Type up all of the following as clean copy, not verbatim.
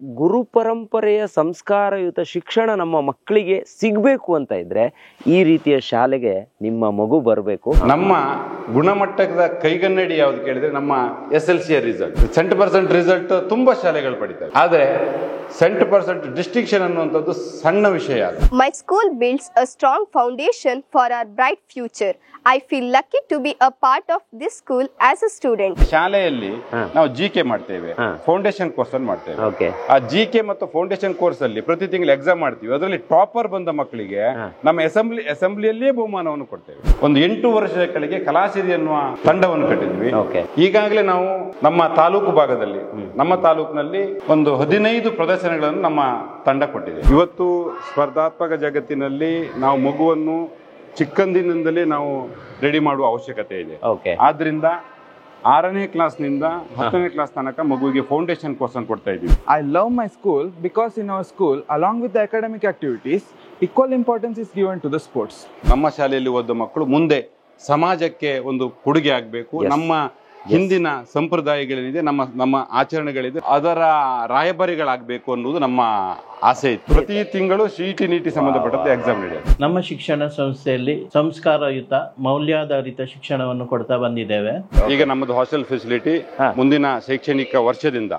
ಗುರು ಪರಂಪರೆಯ ಸಂಸ್ಕಾರಯುತ ಶಿಕ್ಷಣ ನಮ್ಮ ಮಕ್ಕಳಿಗೆ ಸಿಗಬೇಕು ಅಂತ ಇದ್ರೆ ಈ ರೀತಿಯ ಶಾಲೆಗೆ ನಿಮ್ಮ ಮಗು ಬರಬೇಕು. ನಮ್ಮ ಗುಣಮಟ್ಟದ ಕೈಗನ್ನಡಿ ಯಾವ್ದು ಕೇಳಿದ್ರೆ ನಮ್ಮ SLC ರಿಸಲ್ಟ್. 100% ರಿಸಲ್ಟ್ ತುಂಬಾ ಶಾಲೆಗಳು ಪಡಿತಾರೆ, ಆದ್ರೆ 100% ಡಿಸ್ಟಿಂಕ್ಷನ್ ಅನ್ನುವಂಥದ್ದು ಸಣ್ಣ ವಿಷಯ. My school builds a strong foundation for our bright future. I feel lucky to be a part of this school as a student. ಶಾಲೆಯಲ್ಲಿ ನಾವು GK ಮಾಡ್ತೇವೆ, ಫೌಂಡೇಶನ್ ಕೋರ್ಸ್ ಅನ್ನು ಮಾಡ್ತೇವೆ. ಆ GK ಮತ್ತು ಫೌಂಡೇಶನ್ ಕೋರ್ಸ್ ಅಲ್ಲಿ ಪ್ರತಿ ತಿಂಗಳು ಎಕ್ಸಾಮ್ ಮಾಡ್ತೀವಿ. ಅದರಲ್ಲಿ ಟಾಪರ್ ಬಂದ ಮಕ್ಕಳಿಗೆ ನಮ್ಮ ಅಸೆಂಬ್ಲಿಯಲ್ಲೇ ಬಹುಮಾನವನ್ನು ಕೊಡ್ತೇವೆ. ಒಂದು 8 ವರ್ಷಗಳ ಕೆಳಗೆ ಕಲಾಸಿರಿ ಅನ್ನುವ ತಂಡವನ್ನು ಕಟ್ಟಿದ್ವಿ. ಈಗಾಗಲೇ ನಾವು ನಮ್ಮ ತಾಲೂಕು ಭಾಗದಲ್ಲಿ, ನಮ್ಮ ತಾಲೂಕಿನಲ್ಲಿ ಒಂದು 15 ಪ್ರದರ್ಶನಗಳನ್ನು ನಮ್ಮ ತಂಡ ಕೊಟ್ಟಿದೆ. ಇವತ್ತು ಸ್ಪರ್ಧಾತ್ಮಕ ಜಗತ್ತಿನಲ್ಲಿ ನಾವು ಮಗುವನ್ನು ಚಿಕ್ಕಂದಿನಿಂದಲೇ ನಾವು ರೆಡಿ ಮಾಡುವ ಅವಶ್ಯಕತೆ ಇದೆ. ಆದ್ರಿಂದ 6ನೇ ಕ್ಲಾಸ್ನಿಂದ 10ನೇ ಕ್ಲಾಸ್ ತನಕ ಮಗುವಿಗೆ ಫೌಂಡೇಶನ್ ಕೋರ್ಸ್ ಅನ್ನು ಕೊಡ್ತಾ ಇದ್ದೀವಿ. I love my school because in our school, along with the academic activities, equal importance is given to the sports. ನಮ್ಮ ಶಾಲೆಯಲ್ಲಿ ಓದುವ ಮಕ್ಕಳು ಮುಂದೆ ಸಮಾಜಕ್ಕೆ ಒಂದು ಕೊಡುಗೆ ಆಗಬೇಕು. ನಮ್ಮ ಹಿಂದಿನ ಸಂಪ್ರದಾಯಗಳೇನಿದೆ, ನಮ್ಮ ಆಚರಣೆಗಳಿದೆ, ಅದರ ರಾಯಭಾರಿಗಳಾಗಬೇಕು ಅನ್ನೋದು ನಮ್ಮ ಆಸೆ ಇತ್ತು. ಪ್ರತಿ ತಿಂಗಳು CET NEET ಸಂಬಂಧಪಟ್ಟಂತೆ ಎಕ್ಸಾಮ್ ನಡೆಯುತ್ತೆ. ನಮ್ಮ ಶಿಕ್ಷಣ ಸಂಸ್ಥೆಯಲ್ಲಿ ಸಂಸ್ಕಾರಯುತ ಮೌಲ್ಯಾಧಾರಿತ ಶಿಕ್ಷಣವನ್ನು ಕೊಡ್ತಾ ಬಂದಿದ್ದೇವೆ. ಈಗ ನಮ್ಮದು ಹಾಸ್ಟೆಲ್ ಫೆಸಿಲಿಟಿ ಮುಂದಿನ ಶೈಕ್ಷಣಿಕ ವರ್ಷದಿಂದ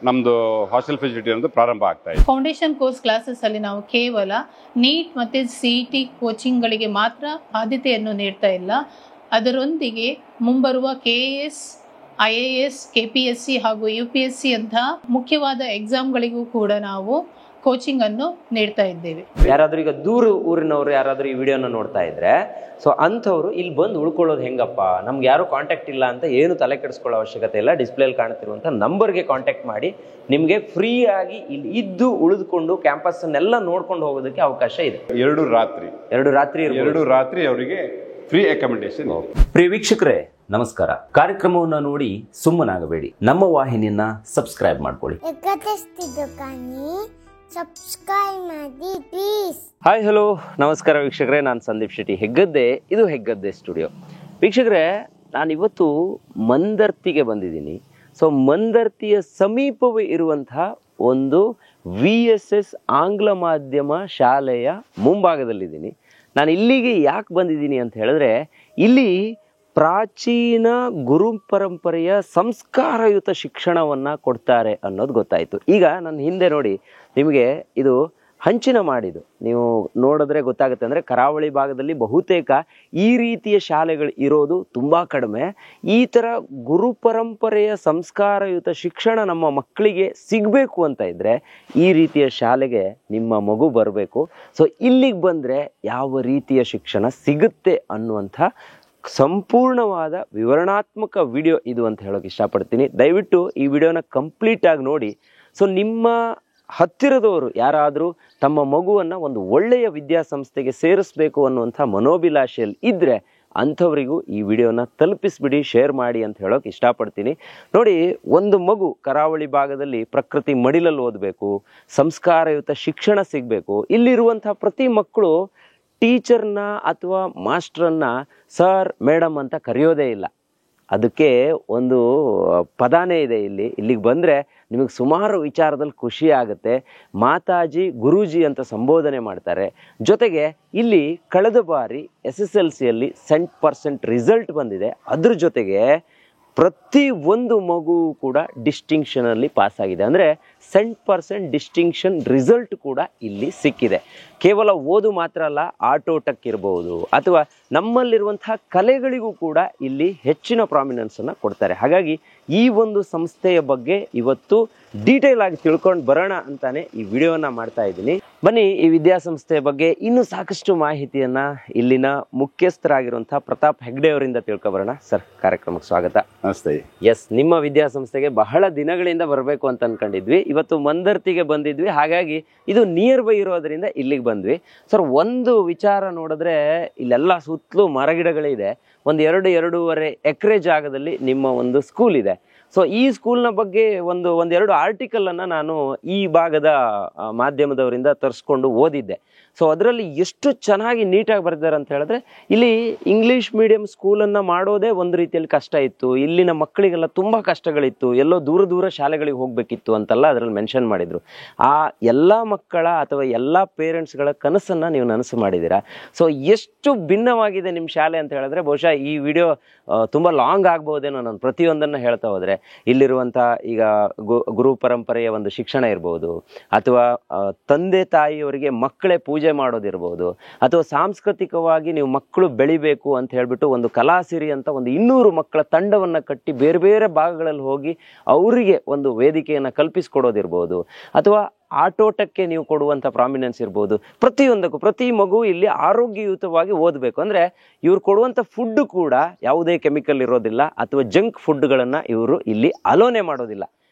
ನಮ್ದು ಹಾಸ್ಟೆಲ್ ಫೆಸಿಲಿಟಿ ಅನ್ನೋದು ಪ್ರಾರಂಭ ಆಗ್ತಾ ಇದೆ. ಫೌಂಡೇಶನ್ ಕೋರ್ಸ್ ಕ್ಲಾಸಸ್ ಅಲ್ಲಿ ನಾವು ಕೇವಲ NEET ಮತ್ತೆ CET ಕೋಚಿಂಗ್ ಗಳಿಗೆ ಮಾತ್ರ ಆದ್ಯತೆಯನ್ನು ನೀಡ್ತಾ ಇಲ್ಲ. ಅದರೊಂದಿಗೆ ಮುಂಬರುವ KAS, IAS, KPSC ಹಾಗೂ UPSC ಅಂತಹ ಮುಖ್ಯವಾದ ಎಕ್ಸಾಮ್ಗಳಿಗೂ ಕೂಡ ನಾವು ಕೋಚಿಂಗ್ ಅನ್ನು ನೀಡ್ತಾ ಇದ್ದೇವೆ. ಯಾರಾದ್ರೂ ಈಗ ದೂರ ಊರಿನವರು ಯಾರಾದ್ರೂ ಈ ವಿಡಿಯೋನ ನೋಡ್ತಾ ಇದ್ರೆ, ಸೊ ಅಂಥವ್ರು ಇಲ್ಲಿ ಬಂದು ಉಳ್ಕೊಳ್ಳೋದು ಹೆಂಗಪ್ಪ, ನಮ್ಗೆ ಯಾರು ಕಾಂಟ್ಯಾಕ್ಟ್ ಇಲ್ಲ ಅಂತ ಏನು ತಲೆ ಕೆಡಿಸ್ಕೊಳ್ಳೋ ಅವಶ್ಯಕತೆ ಇಲ್ಲ. ಡಿಸ್ಪ್ಲೇಲಿ ಕಾಣ್ತಿರುವಂಥ ನಂಬರ್ಗೆ ಕಾಂಟ್ಯಾಕ್ಟ್ ಮಾಡಿ ನಿಮಗೆ ಫ್ರೀ ಆಗಿ ಇಲ್ಲಿ ಇದ್ದು ಉಳಿದುಕೊಂಡು ಕ್ಯಾಂಪಸ್ ಅನ್ನೆಲ್ಲ ನೋಡ್ಕೊಂಡು ಹೋಗೋದಕ್ಕೆ ಅವಕಾಶ ಇದೆ. 2 ರಾತ್ರಿ ಅವರಿಗೆ ಫ್ರೀ ಅಕಾಮಿಡೇಷನ್. ಪ್ರಿಯ ವೀಕ್ಷಕರೇ ನಮಸ್ಕಾರ. ಕಾರ್ಯಕ್ರಮವನ್ನು ನೋಡಿ ಸುಮ್ಮನಾಗಬೇಡಿ, ನಮ್ಮ ವಾಹಿನಿಯನ್ನ ಸಬ್ಸ್ಕ್ರೈಬ್ ಮಾಡ್ಕೊಳ್ಳಿ. ಹಾಯ್ ಹಲೋ ನಮಸ್ಕಾರ ವೀಕ್ಷಕರೇ, ನಾನು ಸಂದೀಪ್ ಶೆಟ್ಟಿ ಹೆಗ್ಗದ್ದೆ. ಇದು ಹೆಗ್ಗದ್ದೆ ಸ್ಟುಡಿಯೋ. ವೀಕ್ಷಕರೇ, ನಾನಿವತ್ತು ಮಂದರ್ತಿಗೆ ಬಂದಿದ್ದೀನಿ. ಸೊ ಮಂದರ್ತಿಯ ಸಮೀಪವೇ ಇರುವಂತಹ ಒಂದು VSS ಆಂಗ್ಲ ಮಾಧ್ಯಮ ಶಾಲೆಯ ಮುಂಭಾಗದಲ್ಲಿದ್ದೀನಿ. ನಾನು ಇಲ್ಲಿಗೆ ಯಾಕೆ ಬಂದಿದ್ದೀನಿ ಅಂತ ಹೇಳಿದ್ರೆ, ಇಲ್ಲಿ ಪ್ರಾಚೀನ ಗುರು ಪರಂಪರೆಯ ಸಂಸ್ಕಾರಯುತ ಶಿಕ್ಷಣವನ್ನ ಕೊಡ್ತಾರೆ ಅನ್ನೋದು ಗೊತ್ತಾಯಿತು. ಈಗ ನನ್ನ ಹಿಂದೆ ನೋಡಿ, ನಿಮಗೆ ಇದು ಹಂಚಿನ ಮಾಡಿದ್ದು ನೀವು ನೋಡಿದ್ರೆ ಗೊತ್ತಾಗುತ್ತೆ. ಅಂದರೆ ಕರಾವಳಿ ಭಾಗದಲ್ಲಿ ಬಹುತೇಕ ಈ ರೀತಿಯ ಶಾಲೆಗಳು ಇರೋದು ತುಂಬ ಕಡಿಮೆ. ಈ ಥರ ಗುರು ಪರಂಪರೆಯ ಸಂಸ್ಕಾರಯುತ ಶಿಕ್ಷಣ ನಮ್ಮ ಮಕ್ಕಳಿಗೆ ಸಿಗಬೇಕು ಅಂತ ಇದ್ದರೆ ಈ ರೀತಿಯ ಶಾಲೆಗೆ ನಿಮ್ಮ ಮಗು ಬರಬೇಕು. ಸೊ ಇಲ್ಲಿಗೆ ಬಂದರೆ ಯಾವ ರೀತಿಯ ಶಿಕ್ಷಣ ಸಿಗುತ್ತೆ ಅನ್ನುವಂಥ ಸಂಪೂರ್ಣವಾದ ವಿವರಣಾತ್ಮಕ ವಿಡಿಯೋ ಇದು ಅಂತ ಹೇಳೋಕೆ ಇಷ್ಟಪಡ್ತೀನಿ. ದಯವಿಟ್ಟು ಈ ವಿಡಿಯೋನ ಕಂಪ್ಲೀಟ್ ಆಗಿ ನೋಡಿ. ಸೊ ನಿಮ್ಮ ಹತ್ತಿರದವರು ಯಾರಾದರೂ ತಮ್ಮ ಮಗುವನ್ನು ಒಂದು ಒಳ್ಳೆಯ ವಿದ್ಯಾಸಂಸ್ಥೆಗೆ ಸೇರಿಸಬೇಕು ಅನ್ನುವಂಥ ಮನೋಭಿಲಾಷೆಯಲ್ಲಿ ಇದ್ದರೆ ಅಂಥವರಿಗೂ ಈ ವಿಡಿಯೋನ ತಲುಪಿಸ್ಬಿಡಿ, ಶೇರ್ ಮಾಡಿ ಅಂತ ಹೇಳೋಕೆ ಇಷ್ಟಪಡ್ತೀನಿ. ನೋಡಿ, ಒಂದು ಮಗು ಕರಾವಳಿ ಭಾಗದಲ್ಲಿ ಪ್ರಕೃತಿ ಮಡಿಲಲ್ಲಿ ಓದಬೇಕು, ಸಂಸ್ಕಾರಯುತ ಶಿಕ್ಷಣ ಸಿಗಬೇಕು. ಇಲ್ಲಿರುವಂಥ ಪ್ರತಿ ಮಕ್ಕಳು ಟೀಚರ್ನ ಅಥವಾ ಮಾಸ್ಟ್ರನ್ನ ಸರ್ ಮೇಡಮ್ ಅಂತ ಕರೆಯೋದೇ ಇಲ್ಲ. ಅದಕ್ಕೆ ಒಂದು ಪದಾನೇ ಇದೆ. ಇಲ್ಲಿಗೆ ಬಂದರೆ ನಿಮಗೆ ಸುಮಾರು ವಿಚಾರದಲ್ಲಿ ಖುಷಿ ಆಗುತ್ತೆ. ಮಾತಾಜಿ ಗುರೂಜಿ ಅಂತ ಸಂಬೋಧನೆ ಮಾಡ್ತಾರೆ. ಜೊತೆಗೆ ಇಲ್ಲಿ ಕಳೆದ ಬಾರಿ SSLCಯಲ್ಲಿ 100% ರಿಸಲ್ಟ್ ಬಂದಿದೆ. ಅದ್ರ ಜೊತೆಗೆ ಪ್ರತಿ ಒಂದು ಮಗು ಕೂಡ ಡಿಸ್ಟಿಂಕ್ಷನಲ್ಲಿ ಪಾಸ್ ಆಗಿದೆ. ಅಂದರೆ 100% ಡಿಸ್ಟಿಂಕ್ಷನ್ ರಿಸಲ್ಟ್ ಕೂಡ ಇಲ್ಲಿ ಸಿಕ್ಕಿದೆ. ಕೇವಲ ಓದು ಮಾತ್ರ ಅಲ್ಲ, ಆಟೋಟಕ್ಕಿರ್ಬೋದು ಅಥವಾ ನಮ್ಮಲ್ಲಿರುವಂತಹ ಕಲೆಗಳಿಗೂ ಕೂಡ ಇಲ್ಲಿ ಹೆಚ್ಚಿನ ಪ್ರಾಮಿನೆನ್ಸನ್ನು ಕೊಡ್ತಾರೆ. ಹಾಗಾಗಿ ಈ ಒಂದು ಸಂಸ್ಥೆಯ ಬಗ್ಗೆ ಇವತ್ತು ಡೀಟೇಲ್ ಆಗಿ ತಿಳ್ಕೊಂಡು ಬರೋಣ ಅಂತಾನೆ ಈ ವಿಡಿಯೋನ ಮಾಡ್ತಾ ಇದ್ದೀನಿ. ಬನ್ನಿ, ಈ ವಿದ್ಯಾಸಂಸ್ಥೆಯ ಬಗ್ಗೆ ಇನ್ನೂ ಸಾಕಷ್ಟು ಮಾಹಿತಿಯನ್ನ ಇಲ್ಲಿನ ಮುಖ್ಯಸ್ಥರಾಗಿರುವಂತಹ ಪ್ರತಾಪ್ ಹೆಗ್ಡೆ ಅವರಿಂದ ತಿಳ್ಕೊಬರೋಣ. ಸರ್, ಕಾರ್ಯಕ್ರಮಕ್ಕೆ ಸ್ವಾಗತ. ನಮಸ್ತೆ. ಎಸ್, ನಿಮ್ಮ ವಿದ್ಯಾಸಂಸ್ಥೆಗೆ ಬಹಳ ದಿನಗಳಿಂದ ಬರಬೇಕು ಅಂತ ಅನ್ಕೊಂಡಿದ್ವಿ. ಇವತ್ತು ಮಂದರ್ತಿಗೆ ಬಂದಿದ್ವಿ, ಹಾಗಾಗಿ ಇದು ನಿಯರ್ ಬೈ ಇರೋದ್ರಿಂದ ಇಲ್ಲಿಗೆ ಬಂದ್ವಿ. ಸರ್, ಒಂದು ವಿಚಾರ ನೋಡಿದ್ರೆ ಇಲ್ಲೆಲ್ಲ ಸುತ್ತಲೂ ಮರಗಿಡಗಳಿದೆ. ಒಂದು 2-2.5 ಎಕರೆ ಜಾಗದಲ್ಲಿ ನಿಮ್ಮ ಒಂದು ಸ್ಕೂಲ್ ಇದೆ. ಸೊ ಈ ಸ್ಕೂಲ್ನ ಬಗ್ಗೆ ಒಂದೆರಡು ಆರ್ಟಿಕಲ್ ಅನ್ನ ನಾನು ಈ ಭಾಗದ ಮಾಧ್ಯಮದವರಿಂದ ತರಿಸ್ಕೊಂಡು ಓದಿದ್ದೆ. ಸೊ ಅದರಲ್ಲಿ ಎಷ್ಟು ಚೆನ್ನಾಗಿ ನೀಟಾಗಿ ಬರೆದಿದ್ದಾರೆ ಅಂತ ಹೇಳಿದ್ರೆ, ಇಲ್ಲಿ ಇಂಗ್ಲಿಷ್ ಮೀಡಿಯಂ ಸ್ಕೂಲನ್ನು ಮಾಡೋದೇ ಒಂದು ರೀತಿಯಲ್ಲಿ ಕಷ್ಟ ಇತ್ತು, ಇಲ್ಲಿನ ಮಕ್ಕಳಿಗೆಲ್ಲ ತುಂಬ ಕಷ್ಟಗಳಿತ್ತು, ಎಲ್ಲೋ ದೂರ ದೂರ ಶಾಲೆಗಳಿಗೆ ಹೋಗಬೇಕಿತ್ತು ಅಂತೆಲ್ಲ ಅದರಲ್ಲಿ ಮೆನ್ಷನ್ ಮಾಡಿದರು. ಆ ಎಲ್ಲ ಮಕ್ಕಳ ಅಥವಾ ಎಲ್ಲ ಪೇರೆಂಟ್ಸ್ಗಳ ಕನಸನ್ನು ನೀವು ನನಸು ಮಾಡಿದ್ದೀರಾ. ಸೊ ಎಷ್ಟು ಭಿನ್ನವಾಗಿದೆ ನಿಮ್ಮ ಶಾಲೆ ಅಂತ ಹೇಳಿದ್ರೆ, ಬಹುಶಃ ಈ ವಿಡಿಯೋ ತುಂಬ ಲಾಂಗ್ ಆಗ್ಬೋದೇನೋ. ನಾನು ಪ್ರತಿಯೊಂದನ್ನು ಹೇಳ್ತಾ ಹೋದರೆ ಇಲ್ಲಿರುವಂಥ ಈಗ ಗುರು ಪರಂಪರೆಯ ಒಂದು ಶಿಕ್ಷಣ ಇರ್ಬೋದು, ಅಥವಾ ತಂದೆ ತಾಯಿಯವರಿಗೆ ಮಕ್ಕಳೇ ಪೂಜೆ ಮಾಡೋದಿರ್ಬೋದು, ಅಥವಾ ಸಾಂಸ್ಕೃತಿಕವಾಗಿ ನೀವು ಮಕ್ಕಳು ಬೆಳಿಬೇಕು ಅಂತ ಹೇಳ್ಬಿಟ್ಟು ಒಂದು ಕಲಾಸಿರಿ ಅಂತ ಒಂದು 200 ಮಕ್ಕಳ ತಂಡವನ್ನು ಕಟ್ಟಿ ಬೇರೆ ಬೇರೆ ಭಾಗಗಳಲ್ಲಿ ಹೋಗಿ ಅವರಿಗೆ ಒಂದು ವೇದಿಕೆಯನ್ನು ಕಲ್ಪಿಸಿಕೊಡೋದಿರ್ಬೋದು, ಅಥವಾ ಆಟೋಟಕ್ಕೆ ನೀವು ಕೊಡುವಂಥ ಪ್ರಾಮಿನೆನ್ಸ್ ಇರ್ಬೋದು. ಪ್ರತಿಯೊಂದಕ್ಕೂ ಪ್ರತಿ ಮಗು ಇಲ್ಲಿ ಆರೋಗ್ಯಯುತವಾಗಿ ಓದಬೇಕು ಅಂದರೆ ಇವ್ರು ಕೊಡುವಂಥ ಫುಡ್ ಕೂಡ ಯಾವುದೇ ಕೆಮಿಕಲ್ ಇರೋದಿಲ್ಲ, ಅಥವಾ ಜಂಕ್ ಫುಡ್ಗಳನ್ನು ಇವರು ಇಲ್ಲಿ ಅಲೋನೆ ಮಾಡೋದಿಲ್ಲ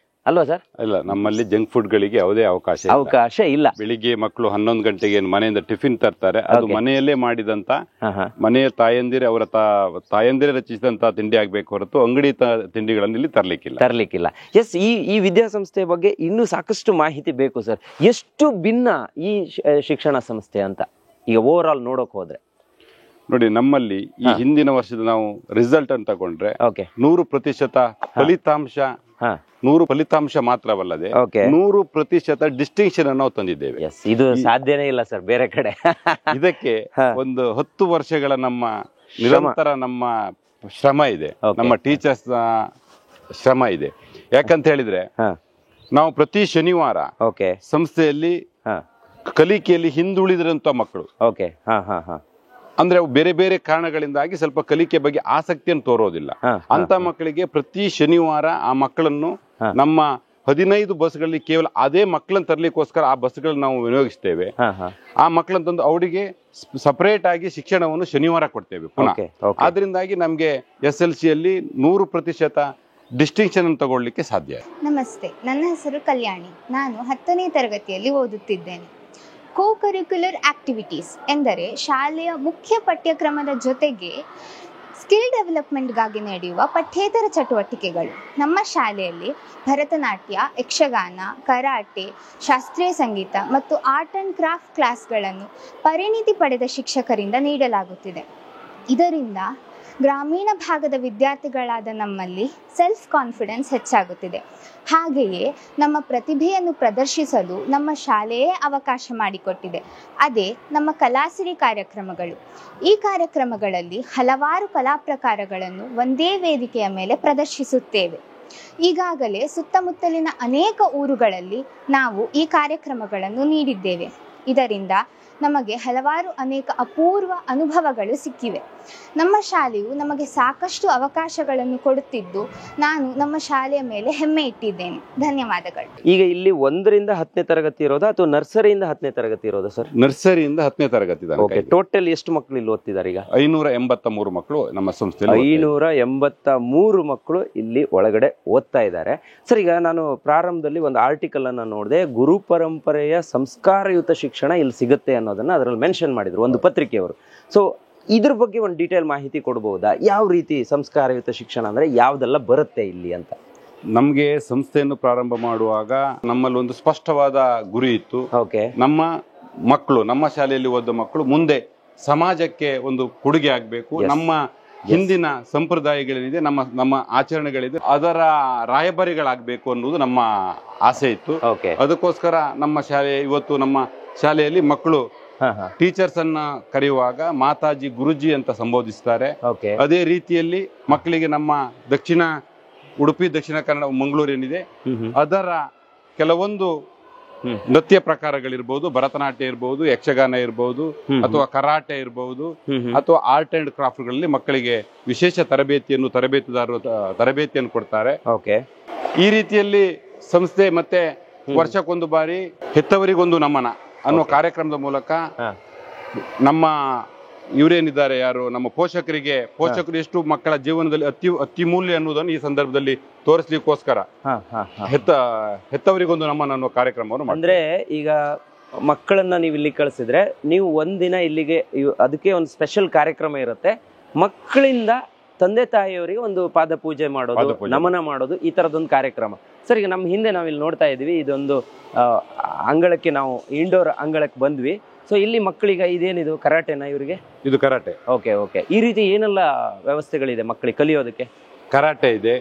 ಅಲ್ವಾ ಸರ್? ಇಲ್ಲ, ನಮ್ಮಲ್ಲಿ ಜಂಕ್ ಫುಡ್ ಗಳಿಗೆ ಯಾವುದೇ ಅವಕಾಶ ಇಲ್ಲ. ಬೆಳಿಗ್ಗೆ ಮಕ್ಕಳು 11 ಗಂಟೆಗೆ ಮನೆಯಿಂದ ಟಿಫಿನ್ ತರ್ತಾರೆ, ಅದು ಮನೆಯಲ್ಲೇ ಮಾಡಿದಂತ ಮನೆಯ ತಾಯಂದಿರೇ ಅವರ ತಾಯಂದಿರೇ ರಚಿಸಿದಂತ ತಿಂಡಿ ಆಗ್ಬೇಕು ಹೊರತು ಅಂಗಡಿ ತಿಂಡಿಗಳನ್ನು ಇಲ್ಲಿ ತರ್ಲಿಕ್ಕಿಲ್ಲ. ಎಸ್, ಈ ವಿದ್ಯಾಸಂಸ್ಥೆ ಬಗ್ಗೆ ಇನ್ನೂ ಸಾಕಷ್ಟು ಮಾಹಿತಿ ಬೇಕು ಸರ್. ಎಷ್ಟು ಭಿನ್ನ ಈ ಶಿಕ್ಷಣ ಸಂಸ್ಥೆ ಅಂತ ಈಗ ಓವರ್ ಆಲ್ ನೋಡೋಕೆ ಹೋದ್ರೆ ನೋಡಿ, ನಮ್ಮಲ್ಲಿ ಈ ಹಿಂದಿನ ವರ್ಷದ ನಾವು ರಿಸಲ್ಟ್ ಅಂತ ತಗೊಂಡ್ರೆ 100% ಫಲಿತಾಂಶ, 100 ಫಲಿತಾಂಶ ಮಾತ್ರವಲ್ಲದೆ 100% ಡಿಸ್ಟಿಂಕ್ಷನ್ ಅನ್ನು ನಾವು ತಂದಿದ್ದೇವೆ. ಇದು ಸಾಧ್ಯನೇ ಇಲ್ಲ ಸರ್ ಬೇರೆ ಕಡೆ. ಇದಕ್ಕೆ ಒಂದು 10 ವರ್ಷಗಳ ನಮ್ಮ ನಿರಂತರ ನಮ್ಮ ಶ್ರಮ ಇದೆ, ನಮ್ಮ ಟೀಚರ್ಸ್ ಶ್ರಮ ಇದೆ. ಯಾಕಂತ ಹೇಳಿದ್ರೆ ನಾವು ಪ್ರತಿ ಶನಿವಾರ ಸಂಸ್ಥೆಯಲ್ಲಿ ಕಲಿಕೆಯಲ್ಲಿ ಹಿಂದುಳಿದಿರಂತ ಮಕ್ಕಳು, ಅಂದ್ರೆ ಬೇರೆ ಬೇರೆ ಕಾರಣಗಳಿಂದಾಗಿ ಸ್ವಲ್ಪ ಕಲಿಕೆ ಬಗ್ಗೆ ಆಸಕ್ತಿಯನ್ನು ತೋರೋದಿಲ್ಲ ಅಂತ ಮಕ್ಕಳಿಗೆ ಪ್ರತಿ ಶನಿವಾರ ಆ ಮಕ್ಕಳನ್ನು ನಮ್ಮ 15 ಬಸ್ಗಳಲ್ಲಿ ಕೇವಲ ಅದೇ ಮಕ್ಕಳನ್ನು ತರಲಿಕ್ಕೋಸ್ಕರ ಆ ಬಸ್ಗಳನ್ನ ನಾವು ವಿನಿಯೋಗಿಸ್ತೇವೆ. ಆ ಮಕ್ಕಳನ್ನು ತಂದು ಅವರಿಗೆ ಸಪರೇಟ್ ಆಗಿ ಶಿಕ್ಷಣವನ್ನು ಶನಿವಾರ ಕೊಡ್ತೇವೆ ಪುನಃ. ಆದ್ರಿಂದಾಗಿ ನಮ್ಗೆ SLC ಯಲ್ಲಿ 100% ಡಿಸ್ಟಿಂಕ್ಷನ್ ಅನ್ನು ತಗೊಳ್ಳಿಕ್ಕೆ ಸಾಧ್ಯ. ನಮಸ್ತೆ, ನನ್ನ ಹೆಸರು ಕಲ್ಯಾಣಿ. ನಾನು 10ನೇ ತರಗತಿಯಲ್ಲಿ ಓದುತ್ತಿದ್ದೇನೆ. ಕೋ-ಕರಿಕ್ಯುಲರ್ ಆಕ್ಟಿವಿಟೀಸ್ ಎಂದರೆ ಶಾಲೆಯ ಮುಖ್ಯ ಪಠ್ಯಕ್ರಮದ ಜೊತೆಗೆ ಸ್ಕಿಲ್ ಡೆವಲಪ್ಮೆಂಟ್ಗಾಗಿ ನಡೆಯುವ ಪಠ್ಯೇತರ ಚಟುವಟಿಕೆಗಳು. ನಮ್ಮ ಶಾಲೆಯಲ್ಲಿ ಭರತನಾಟ್ಯ, ಯಕ್ಷಗಾನ, ಕರಾಟೆ, ಶಾಸ್ತ್ರೀಯ ಸಂಗೀತ ಮತ್ತು ಆರ್ಟ್ ಆ್ಯಂಡ್ ಕ್ರಾಫ್ಟ್ ಕ್ಲಾಸ್ಗಳನ್ನು ಪರಿಣಿತಿ ಪಡೆದ ಶಿಕ್ಷಕರಿಂದ ನೀಡಲಾಗುತ್ತಿದೆ. ಇದರಿಂದ ಗ್ರಾಮೀಣ ಭಾಗದ ವಿದ್ಯಾರ್ಥಿಗಳಾದ ನಮ್ಮಲ್ಲಿ ಸೆಲ್ಫ್ ಕಾನ್ಫಿಡೆನ್ಸ್ ಹೆಚ್ಚಾಗುತ್ತಿದೆ. ಹಾಗೆಯೇ ನಮ್ಮ ಪ್ರತಿಭೆಯನ್ನು ಪ್ರದರ್ಶಿಸಲು ನಮ್ಮ ಶಾಲೆಯೇ ಅವಕಾಶ ಮಾಡಿಕೊಟ್ಟಿದೆ. ಅದೇ ನಮ್ಮ ಕಲಾಸಿರಿ ಕಾರ್ಯಕ್ರಮಗಳು. ಈ ಕಾರ್ಯಕ್ರಮಗಳಲ್ಲಿ ಹಲವಾರು ಕಲಾ ಪ್ರಕಾರಗಳನ್ನು ಒಂದೇ ವೇದಿಕೆಯ ಮೇಲೆ ಪ್ರದರ್ಶಿಸುತ್ತೇವೆ. ಈಗಾಗಲೇ ಸುತ್ತಮುತ್ತಲಿನ ಅನೇಕ ಊರುಗಳಲ್ಲಿ ನಾವು ಈ ಕಾರ್ಯಕ್ರಮಗಳನ್ನು ನೀಡಿದ್ದೇವೆ. ಇದರಿಂದ ನಮಗೆ ಅನೇಕ ಅಪೂರ್ವ ಅನುಭವಗಳು ಸಿಕ್ಕಿವೆ. ನಮ್ಮ ಶಾಲೆಯು ನಮಗೆ ಸಾಕಷ್ಟು ಅವಕಾಶಗಳನ್ನು ಕೊಡುತ್ತಿದ್ದು ನಾನು ನಮ್ಮ ಶಾಲೆಯ ಮೇಲೆ ಹೆಮ್ಮೆ ಇಟ್ಟಿದ್ದೇನೆ. ಧನ್ಯವಾದಗಳು. ಈಗ ಇಲ್ಲಿ 1ರಿಂದ 10ನೇ ತರಗತಿ ಇರೋದಾ ಅಥವಾ ನರ್ಸರಿಯಿಂದ 10ನೇ ತರಗತಿ ಇರೋದಾ ಸರ್? ನರ್ಸರಿಯಿಂದ 10ನೇ ತರಗತಿ. ಟೋಟಲ್ ಎಷ್ಟು ಮಕ್ಕಳು ಇಲ್ಲಿ ಓದ್ತಿದ್ದಾರೆ? ಈಗ 583 ಮಕ್ಕಳು ನಮ್ಮ ಸಂಸ್ಥೆಯಲ್ಲಿ. 583 ಮಕ್ಕಳು ಇಲ್ಲಿ ಒಳಗಡೆ ಓದ್ತಾ ಇದ್ದಾರೆ. ಸರ್, ಈಗ ನಾನು ಪ್ರಾರಂಭದಲ್ಲಿ ಒಂದು ಆರ್ಟಿಕಲ್ ಅನ್ನ ನೋಡಿದೆ, ಗುರು ಪರಂಪರೆಯ ಸಂಸ್ಕಾರಯುತ ಶಿಕ್ಷಣ ಇಲ್ಲಿ ಸಿಗುತ್ತೆ ಅನ್ನೋದನ್ನ ಅದರಲ್ಲಿ ಮೆನ್ಷನ್ ಮಾಡಿದ್ರು ಒಂದು ಪತ್ರಿಕೆಯವರು. ಸೊ ಇದ್ರ ಬಗ್ಗೆ ಒಂದು ಡೀಟೇಲ್ ಮಾಹಿತಿ ಕೊಡಬಹುದಾ? ಯಾವ ರೀತಿ ಸಂಸ್ಕಾರಯುತ ಶಿಕ್ಷಣ ಅಂದ್ರೆ ಯಾವ್ದೆಲ್ಲ ಬರುತ್ತೆ ಇಲ್ಲಿ ಅಂತ? ನಮ್ಗೆ ಸಂಸ್ಥೆಯನ್ನು ಪ್ರಾರಂಭ ಮಾಡುವಾಗ ನಮ್ಮಲ್ಲಿ ಒಂದು ಸ್ಪಷ್ಟವಾದ ಗುರಿ ಇತ್ತು. ನಮ್ಮ ಮಕ್ಕಳು, ನಮ್ಮ ಶಾಲೆಯಲ್ಲಿ ಓದ ಮಕ್ಕಳು ಮುಂದೆ ಸಮಾಜಕ್ಕೆ ಒಂದು ಕೊಡುಗೆ ಆಗ್ಬೇಕು, ನಮ್ಮ ಹಿಂದಿನ ಸಂಪ್ರದಾಯಗಳೇನಿದೆ, ನಮ್ಮ ಆಚರಣೆಗಳಿದೆ, ಅದರ ರಾಯಭಾರಿಗಳಾಗಬೇಕು ಅನ್ನೋದು ನಮ್ಮ ಆಸೆ ಇತ್ತು. ಅದಕ್ಕೋಸ್ಕರ ನಮ್ಮ ಶಾಲೆ ಇವತ್ತು ನಮ್ಮ ಶಾಲೆಯಲ್ಲಿ ಮಕ್ಕಳು ಟೀಚರ್ಸ್ ಅನ್ನ ಕರೆಯುವಾಗ ಮಾತಾಜಿ, ಗುರುಜಿ ಅಂತ ಸಂಬೋಧಿಸ್ತಾರೆ. ಅದೇ ರೀತಿಯಲ್ಲಿ ಮಕ್ಕಳಿಗೆ ನಮ್ಮ ಉಡುಪಿ, ದಕ್ಷಿಣ ಕನ್ನಡ, ಮಂಗಳೂರು ಏನಿದೆ ಅದರ ಕೆಲವೊಂದು ನೃತ್ಯ ಪ್ರಕಾರಗಳಿರ್ಬೋದು, ಭರತನಾಟ್ಯ ಇರ್ಬೋದು, ಯಕ್ಷಗಾನ ಇರ್ಬೋದು, ಅಥವಾ ಕರಾಟೆ ಇರ್ಬೋದು, ಅಥವಾ ಆರ್ಟ್ ಅಂಡ್ ಕ್ರಾಫ್ಟ್ ಗಳಲ್ಲಿ ಮಕ್ಕಳಿಗೆ ವಿಶೇಷ ತರಬೇತಿಯನ್ನು ಕೊಡ್ತಾರೆ. ಈ ರೀತಿಯಲ್ಲಿ ಸಂಸ್ಥೆ ಮತ್ತೆ ವರ್ಷಕ್ಕೊಂದು ಬಾರಿ ಹೆತ್ತವರಿಗೊಂದು ನಮನ ಅನ್ನೋ ಕಾರ್ಯಕ್ರಮದ ಮೂಲಕ ನಮ್ಮ ಇವರೇನಿದ್ದಾರೆ ಯಾರು ನಮ್ಮ ಪೋಷಕರು ಎಷ್ಟು ಮಕ್ಕಳ ಜೀವನದಲ್ಲಿ ಅತಿ ಮೂಲ್ಯ ಅನ್ನೋದನ್ನು ಈ ಸಂದರ್ಭದಲ್ಲಿ ತೋರಿಸ್ಲಿಕ್ಕೋಸ್ಕರ ಹೆತ್ತವರಿಗೊಂದು ನಮನ ಅನ್ನೋ ಕಾರ್ಯಕ್ರಮವನ್ನು ಅಂದ್ರೆ ಈಗ ಮಕ್ಕಳನ್ನ ನೀವು ಇಲ್ಲಿ ಕಳಿಸಿದ್ರೆ ನೀವು ಒಂದಿನ ಇಲ್ಲಿಗೆ ಅದಕ್ಕೆ ಒಂದು ಸ್ಪೆಷಲ್ ಕಾರ್ಯಕ್ರಮ ಇರುತ್ತೆ. ಮಕ್ಕಳಿಂದ ತಂದೆ ತಾಯಿಯವರಿಗೆ ಒಂದು ಪಾದ ಪೂಜೆ ಮಾಡೋದು, ನಮನ ಮಾಡೋದು, ಈ ತರದೊಂದು ಕಾರ್ಯಕ್ರಮ. ಸರ್, ಈಗ ನಮ್ಮ ಹಿಂದೆ ನಾವಿಲ್ಲಿ ನೋಡ್ತಾ ಇದೀವಿ, ಇದೊಂದು ಅಂಗಳಕ್ಕೆ ನಾವು ಇಂಡೋರ್ ಅಂಗಳಕ್ಕೆ ಬಂದ್ವಿ. ಸೊ ಇಲ್ಲಿ ಮಕ್ಕಳಿಗೆ ಇದೇನಿದು ಕರಾಟೆನಾ ಇವರಿಗೆ? ಇದು ಕರಾಟೆ. Okay okay. ಈ ರೀತಿ ಏನೆಲ್ಲ ವ್ಯವಸ್ಥೆಗಳಿದೆ ಮಕ್ಕಳಿಗೆ ಕಲಿಯೋದಕ್ಕೆ? ಕರಾಟೆ ಇದೆ,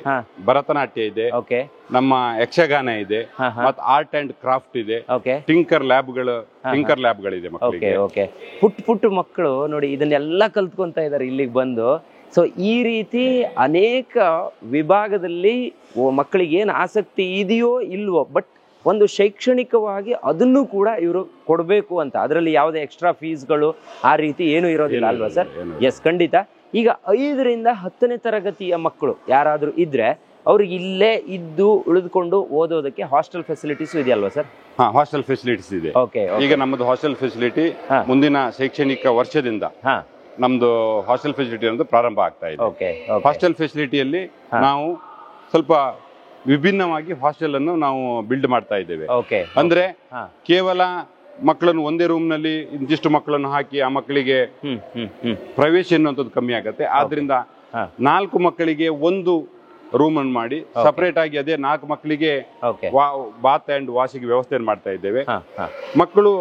ಭರತನಾಟ್ಯ ಇದೆ, ಓಕೆ, ನಮ್ಮ ಯಕ್ಷಗಾನ ಇದೆ, ಮತ್ತೆ ಆರ್ಟ್ ಅಂಡ್ ಕ್ರಾಫ್ಟ್ ಇದೆ, ಓಕೆ, ಟಿಂಕರ್ ಲ್ಯಾಬ್ಗಳಿದೆ ಮಕ್ಕಳಿಗೆ. ಓಕೆ. ಪುಟ್ಟ ಮಕ್ಕಳು ನೋಡಿ ಇದನ್ನೆಲ್ಲ ಕಲ್ತ್ಕೊಂತ ಇದ್ದಾರೆ ಇಲ್ಲಿಗೆ ಬಂದು. ಸೊ ಈ ರೀತಿ ಅನೇಕ ವಿಭಾಗದಲ್ಲಿ ಮಕ್ಕಳಿಗೆ ಏನು ಆಸಕ್ತಿ ಇದೆಯೋ ಇಲ್ವೋ, ಬಟ್ ಒಂದು ಶೈಕ್ಷಣಿಕವಾಗಿ ಅದನ್ನು ಕೂಡ ಇವರು ಕೊಡಬೇಕು ಅಂತ, ಅದರಲ್ಲಿ ಯಾವುದೇ ಎಕ್ಸ್ಟ್ರಾ ಫೀಸ್ಗಳು ಆ ರೀತಿ ಏನು ಇರೋದಿಲ್ಲ ಅಲ್ವಾ ಸರ್? ಎಸ್, ಖಂಡಿತ. ಈಗ 5ರಿಂದ 10ನೇ ತರಗತಿಯ ಮಕ್ಕಳು ಯಾರಾದರೂ ಇದ್ರೆ ಅವ್ರಿಗೆ ಇಲ್ಲೇ ಇದ್ದು ಉಳಿದುಕೊಂಡು ಓದೋದಕ್ಕೆ ಹಾಸ್ಟೆಲ್ ಫೆಸಿಲಿಟೀಸ್ ಇದೆಯಲ್ವಾ ಸರ್? ಹಾಸ್ಟೆಲ್ ಫೆಸಿಲಿಟೀಸ್ ಇದೆ. ಓಕೆ. ಈಗ ನಮ್ಮದು ಹಾಸ್ಟೆಲ್ ಫೆಸಿಲಿಟಿ ಮುಂದಿನ ಶೈಕ್ಷಣಿಕ ವರ್ಷದಿಂದ ನಮ್ದು ಹಾಸ್ಟೆಲ್ ಫೆಸಿಲಿಟಿ ಅನ್ನೋದು ಪ್ರಾರಂಭ ಆಗ್ತಾ ಇದೆ. ಹಾಸ್ಟೆಲ್ ಫೆಸಿಲಿಟಿಯಲ್ಲಿ ನಾವು ಸ್ವಲ್ಪ ವಿಭಿನ್ನವಾಗಿ ಹಾಸ್ಟೆಲ್ ಅನ್ನು ನಾವು ಬಿಲ್ಡ್ ಮಾಡ್ತಾ ಇದ್ದೇವೆ. ಅಂದ್ರೆ ಕೇವಲ ಮಕ್ಕಳನ್ನು ಒಂದೇ ರೂಮ್ ನಲ್ಲಿ ಇಂತಿಷ್ಟು ಮಕ್ಕಳನ್ನು ಹಾಕಿ ಆ ಮಕ್ಕಳಿಗೆ ಪ್ರವೇಶ ಎನ್ನುವಂಥದ್ದು ಕಮ್ಮಿ ಆಗುತ್ತೆ. ಆದ್ರಿಂದ 4 ಮಕ್ಕಳಿಗೆ ಒಂದು ರೂಮ್ ಅನ್ನು ಮಾಡಿ ಸಪರೇಟ್ ಆಗಿ ಅದೇ 4 ಮಕ್ಕಳಿಗೆ ಬಾತ್ ಅಂಡ್ ವಾಶಿಗೆ ವ್ಯವಸ್ಥೆಯನ್ನು ಮಾಡ್ತಾ ಇದ್ದೇವೆ. ಮಕ್ಕಳು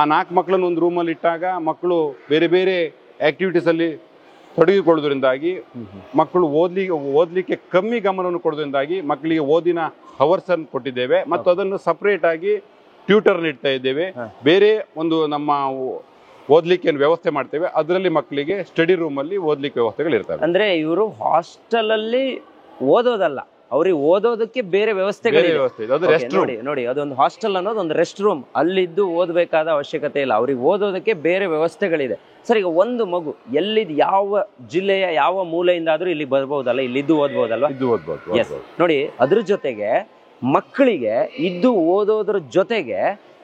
ಆ 4 ಮಕ್ಕಳನ್ನು ಒಂದು ರೂಮ್ ಅಲ್ಲಿ ಇಟ್ಟಾಗ ಮಕ್ಕಳು ಬೇರೆ ಬೇರೆ ಆಕ್ಟಿವಿಟೀಸ್ ಅಲ್ಲಿ ತೊಡಗಿಕೊಳ್ಳೋದ್ರಿಂದಾಗಿ ಮಕ್ಕಳು ಓದ್ಲಿಕ್ಕೆ ಕಮ್ಮಿ ಗಮನವನ್ನು ಕೊಡೋದ್ರಿಂದಾಗಿ ಮಕ್ಕಳಿಗೆ ಓದಿನ ಹವರ್ಸ್ ಅನ್ನು ಕೊಟ್ಟಿದ್ದೇವೆ ಮತ್ತು ಅದನ್ನು ಸಪರೇಟ್ ಆಗಿ ಟ್ಯೂಟರ್ ಇಡ್ತಾ ಇದ್ದೇವೆ. ಬೇರೆ ಒಂದು ನಮ್ಮ ಓದ್ಲಿಕ್ಕೆ ವ್ಯವಸ್ಥೆ ಮಾಡ್ತೇವೆ, ಅದರಲ್ಲಿ ಮಕ್ಕಳಿಗೆ ಸ್ಟಡಿ ರೂಮ್ ಅಲ್ಲಿ ಓದ್ಲಿಕ್ಕೆ ವ್ಯವಸ್ಥೆಗಳು ಇರ್ತವೆ. ಅಂದ್ರೆ ಇವರು ಹಾಸ್ಟೆಲ್ ಅಲ್ಲಿ ಓದೋದಲ್ಲ, ಅವ್ರಿಗೆ ಓದೋದಕ್ಕೆ ಬೇರೆ ವ್ಯವಸ್ಥೆಗಳು ನೋಡಿ. ಅದೊಂದು ಹಾಸ್ಟೆಲ್ ಅನ್ನೋದು ಒಂದು ರೆಸ್ಟ್ ರೂಮ್, ಅಲ್ಲಿದ್ದು ಓದಬೇಕಾದ ಅವಶ್ಯಕತೆ ಇಲ್ಲ, ಅವ್ರಿಗೆ ಓದೋದಕ್ಕೆ ಬೇರೆ ವ್ಯವಸ್ಥೆಗಳಿದೆ. ಸರ್, ಈಗ ಒಂದು ಮಗು ಎಲ್ಲಿದ್ ಯಾವ ಜಿಲ್ಲೆಯ ಯಾವ ಮೂಲೆಯಿಂದ ಆದ್ರೂ ಇಲ್ಲಿ ಬರ್ಬಹುದಲ್ಲ, ಇಲ್ಲಿದ್ದು ಓದ್ಬೋದಲ್ವಾ? ಎಸ್, ನೋಡಿ, ಅದ್ರ ಜೊತೆಗೆ ಮಕ್ಕಳಿಗೆ ಇದ್ದು ಓದೋದ್ರ ಜೊತೆಗೆ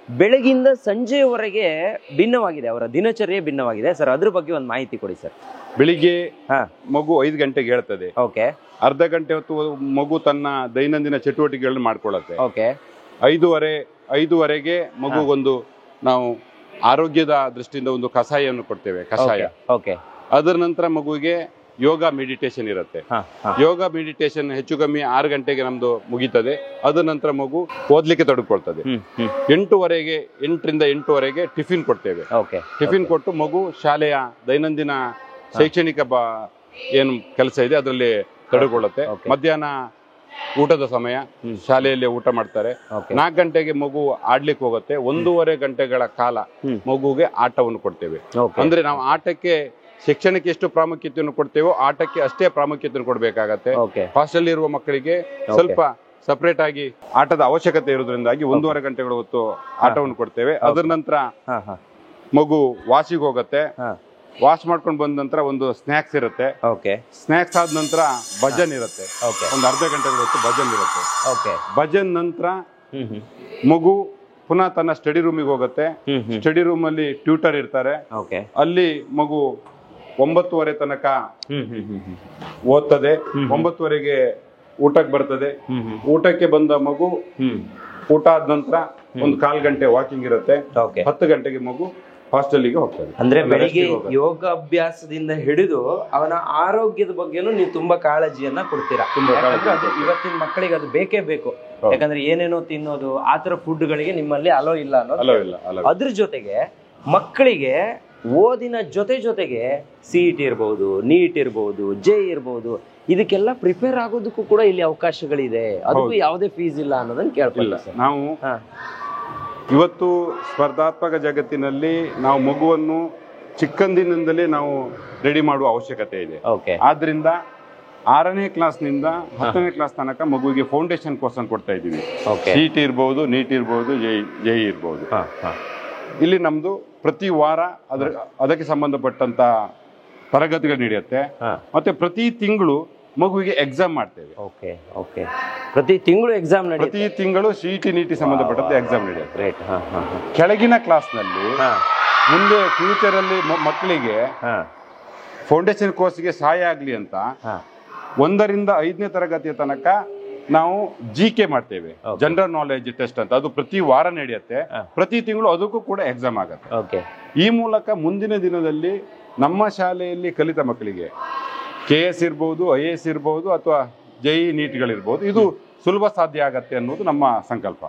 ಬೆಳಗಿಂದ ಸಂಜೆಯವರೆಗೆ ಭಿನ್ನವಾಗಿದೆ, ಅವರ ದಿನಚರ್ಯೆ ಭಿನ್ನವಾಗಿದೆ. ಸರ್, ಅದ್ರ ಬಗ್ಗೆ ಒಂದು ಮಾಹಿತಿ ಕೊಡಿ ಸರ್. ಬೆಳಿಗ್ಗೆ ಮಗು 5 ಗಂಟೆಗೆ ಹೇಳ್ತದೆ. ಓಕೆ. ಅರ್ಧ ಗಂಟೆ ಹೊತ್ತು ಮಗು ತನ್ನ ದೈನಂದಿನ ಚಟುವಟಿಕೆಗಳನ್ನು ಮಾಡ್ಕೊಳ್ಳುತ್ತೆ. ಓಕೆ. 5:30ಗೆ ಮಗುಗೊಂದು ನಾವು ಆರೋಗ್ಯದ ದೃಷ್ಟಿಯಿಂದ ಒಂದು ಕಷಾಯವನ್ನು ಕೊಡ್ತೇವೆ, ಕಷಾಯ. ಓಕೆ. ಅದರ ನಂತರ ಮಗುವಿಗೆ ಯೋಗ ಮೆಡಿಟೇಷನ್ ಇರುತ್ತೆ. ಯೋಗ ಮೆಡಿಟೇಷನ್ ಹೆಚ್ಚು ಕಮ್ಮಿ 6 ಗಂಟೆಗೆ ನಮ್ದು ಮುಗೀತದೆ. ಅದರ ನಂತರ ಮಗು ಓದ್ಲಿಕ್ಕೆ ತೊಡಗಿಕೊಳ್ತದೆ. 8ರಿಂದ 8:30ಗೆ ಟಿಫಿನ್ ಕೊಡ್ತೇವೆ. ಟಿಫಿನ್ ಕೊಟ್ಟು ಮಗು ಶಾಲೆಯ ದೈನಂದಿನ ಶೈಕ್ಷಣಿಕ ಏನು ಕೆಲಸ ಇದೆ ಅದರಲ್ಲಿ ತೊಡಗಿಕೊಳ್ಳುತ್ತೆ. ಮಧ್ಯಾಹ್ನ ಊಟದ ಸಮಯ, ಶಾಲೆಯಲ್ಲಿ ಊಟ ಮಾಡ್ತಾರೆ. 4 ಗಂಟೆಗೆ ಮಗು ಆಡ್ಲಿಕ್ಕೆ ಹೋಗುತ್ತೆ. 1.5 ಗಂಟೆಗಳ ಕಾಲ ಮಗುಗೆ ಆಟವನ್ನು ಕೊಡ್ತೇವೆ. ಅಂದ್ರೆ ನಾವು ಆಟಕ್ಕೆ ಶಿಕ್ಷಣಕ್ಕೆ ಎಷ್ಟು ಪ್ರಾಮುಖ್ಯತೆಯನ್ನು ಕೊಡ್ತೇವೋ ಆಟಕ್ಕೆ ಅಷ್ಟೇ ಪ್ರಾಮುಖ್ಯತೆಯನ್ನು ಕೊಡ್ಬೇಕಾಗತ್ತೆ. ಹಾಸ್ಟೆಲ್ ಇರುವ ಮಕ್ಕಳಿಗೆ ಸ್ವಲ್ಪ ಸಪರೇಟ್ ಆಗಿ ಆಟದ ಅವಶ್ಯಕತೆ ಇರೋದ್ರಿಂದಾಗಿ 1.5 ಗಂಟೆಗಳ ಹೊತ್ತು ಆಟವನ್ನು ಕೊಡ್ತೇವೆ. ಅದರ ನಂತರ ಮಗು ವಾಶಿಗೆ ಹೋಗುತ್ತೆ. ವಾಶ್ ಮಾಡ್ಕೊಂಡು ಬಂದ ನಂತರ ಒಂದು ಸ್ನಾಕ್ಸ್ ಇರುತ್ತೆ. ಸ್ನಾಕ್ಸ್ ಆದ ನಂತರ ಭಜನ್ ಇರುತ್ತೆ. ಒಂದು ಅರ್ಧ ಗಂಟೆಗಳ ಹೊತ್ತು ಭಜನ್ ಇರುತ್ತೆ. ಭಜನ್ ನಂತರ ಮಗು ಪುನಃ ತನ್ನ ಸ್ಟಡಿ ರೂಮಿಗೆ ಹೋಗುತ್ತೆ. ಸ್ಟಡಿ ರೂಮ್ ಅಲ್ಲಿ ಟ್ಯೂಟರ್ ಇರ್ತಾರೆ. ಅಲ್ಲಿ ಮಗು 9:30 ತನಕ ಓದ್ತದೆ. 9:30ಗೆ ಊಟಕ್ಕೆ ಬರ್ತದೆ. ಊಟಕ್ಕೆ ಬಂದ ಮಗು ಊಟ ಆದ ನಂತರ ಒಂದು 1/4 ಗಂಟೆ ವಾಕಿಂಗ್ ಇರುತ್ತೆ. 10 ಗಂಟೆಗೆ ಮಗು ಹಾಸ್ಟೆಲ್ಗೆ ಹೋಗ್ತದೆ. ಅಂದ್ರೆ ಬೆಳಿಗ್ಗೆ ಯೋಗಾಭ್ಯಾಸದಿಂದ ಹಿಡಿದು ಅವನ ಆರೋಗ್ಯದ ಬಗ್ಗೆನೂ ನೀವು ತುಂಬಾ ಕಾಳಜಿಯನ್ನ ಕೊಡ್ತೀರಾ. ಇವತ್ತಿನ ಮಕ್ಕಳಿಗೆ ಅದು ಬೇಕೇ ಬೇಕು. ಯಾಕಂದ್ರೆ ಏನೇನೋ ತಿನ್ನೋದು ಆತರ ಫುಡ್ಗಳಿಗೆ ನಿಮ್ಮಲ್ಲಿ ಅಲೋ ಇಲ್ಲ ಅನ್ನೋದು. ಅದ್ರ ಜೊತೆಗೆ ಮಕ್ಕಳಿಗೆ ಓದಿನ ಜೊತೆಗೆ CET ಇರ್ಬಹುದು, ನೀಟ್ ಇರ್ಬಹುದು, JEE ಇರ್ಬಹುದು, ಇದಕ್ಕೆಲ್ಲ ಪ್ರಿಪೇರ್ ಆಗೋದಕ್ಕೂ ಕೂಡ ಇಲ್ಲಿ ಅವಕಾಶಗಳಿದೆ. ಅದಕ್ಕೂ ಯಾವುದೇ ಫೀಸ್ ಇಲ್ಲ ಅನ್ನೋದನ್ನ ಕೇಳ್ಕೊಳ್ಳಿ. ನಾವು ಇವತ್ತು ಸ್ಪರ್ಧಾತ್ಮಕ ಜಗತ್ತಿನಲ್ಲಿ ನಾವು ಮಗುವನ್ನು ಚಿಕ್ಕಂದಿನಿಂದಲೇ ನಾವು ರೆಡಿ ಮಾಡುವ ಅವಶ್ಯಕತೆ ಇದೆ. ಆದ್ರಿಂದ 6ನೇ ಕ್ಲಾಸ್ನಿಂದ 10ನೇ ಕ್ಲಾಸ್ ತನಕ ಮಗುವಿಗೆ ಫೌಂಡೇಶನ್ ಕೋರ್ಸ್ ಅನ್ನು ಕೊಡ್ತಾ ಇದ್ದೀವಿ. CET ಇರ್ಬೋದು, ನೀಟ್ ಇರ್ಬೋದು, JEE ಇರ್ಬೋದು. ಇಲ್ಲಿ ನಮ್ದು ಪ್ರತಿ ವಾರ ಅದಕ್ಕೆ ಸಂಬಂಧಪಟ್ಟಂತ ತರಗತಿಗಳು ನಡೆಯುತ್ತೆ. ಮತ್ತೆ ಪ್ರತಿ ತಿಂಗಳು ಮಗುವಿಗೆ ಎಕ್ಸಾಮ್ ಮಾಡ್ತೇವೆ. ಪ್ರತಿ ತಿಂಗಳು ಎಕ್ಸಾಮ್ ಪ್ರತಿ ತಿಂಗಳು CET ನೀಟ್ ಸಂಬಂಧಪಟ್ಟಂತೆ ಎಕ್ಸಾಮ್ ನಡೆಯುತ್ತೆ. ಕೆಳಗಿನ ಕ್ಲಾಸ್ ನಲ್ಲಿ ಮುಂದೆ ಫ್ಯೂಚರ್ ಅಲ್ಲಿ ಮಕ್ಕಳಿಗೆ ಫೌಂಡೇಶನ್ ಕೋರ್ಸ್ಗೆ ಸಹಾಯ ಆಗ್ಲಿ ಅಂತ 1ರಿಂದ 5ನೇ ತರಗತಿಯ ತನಕ ನಾವು GK ಮಾಡ್ತೇವೆ, ಜನರಲ್ ನಾಲೆಡ್ಜ್ ಟೆಸ್ಟ್ ಅಂತ. ಅದು ಪ್ರತಿ ವಾರ ನಡೆಯುತ್ತೆ. ಪ್ರತಿ ತಿಂಗಳು ಅದಕ್ಕೂ ಕೂಡ ಎಕ್ಸಾಮ್ ಆಗುತ್ತೆ. ಈ ಮೂಲಕ ಮುಂದಿನ ದಿನದಲ್ಲಿ ನಮ್ಮ ಶಾಲೆಯಲ್ಲಿ ಕಲಿತ ಮಕ್ಕಳಿಗೆ KS ಇರ್ಬೋದು, IAS ಇರ್ಬೋದು, ಅಥವಾ JEE ನೀಟ್ಗಳಿರ್ಬೋದು, ಇದು ಸುಲಭ ಸಾಧ್ಯ ಆಗತ್ತೆ ಅನ್ನೋದು ನಮ್ಮ ಸಂಕಲ್ಪ.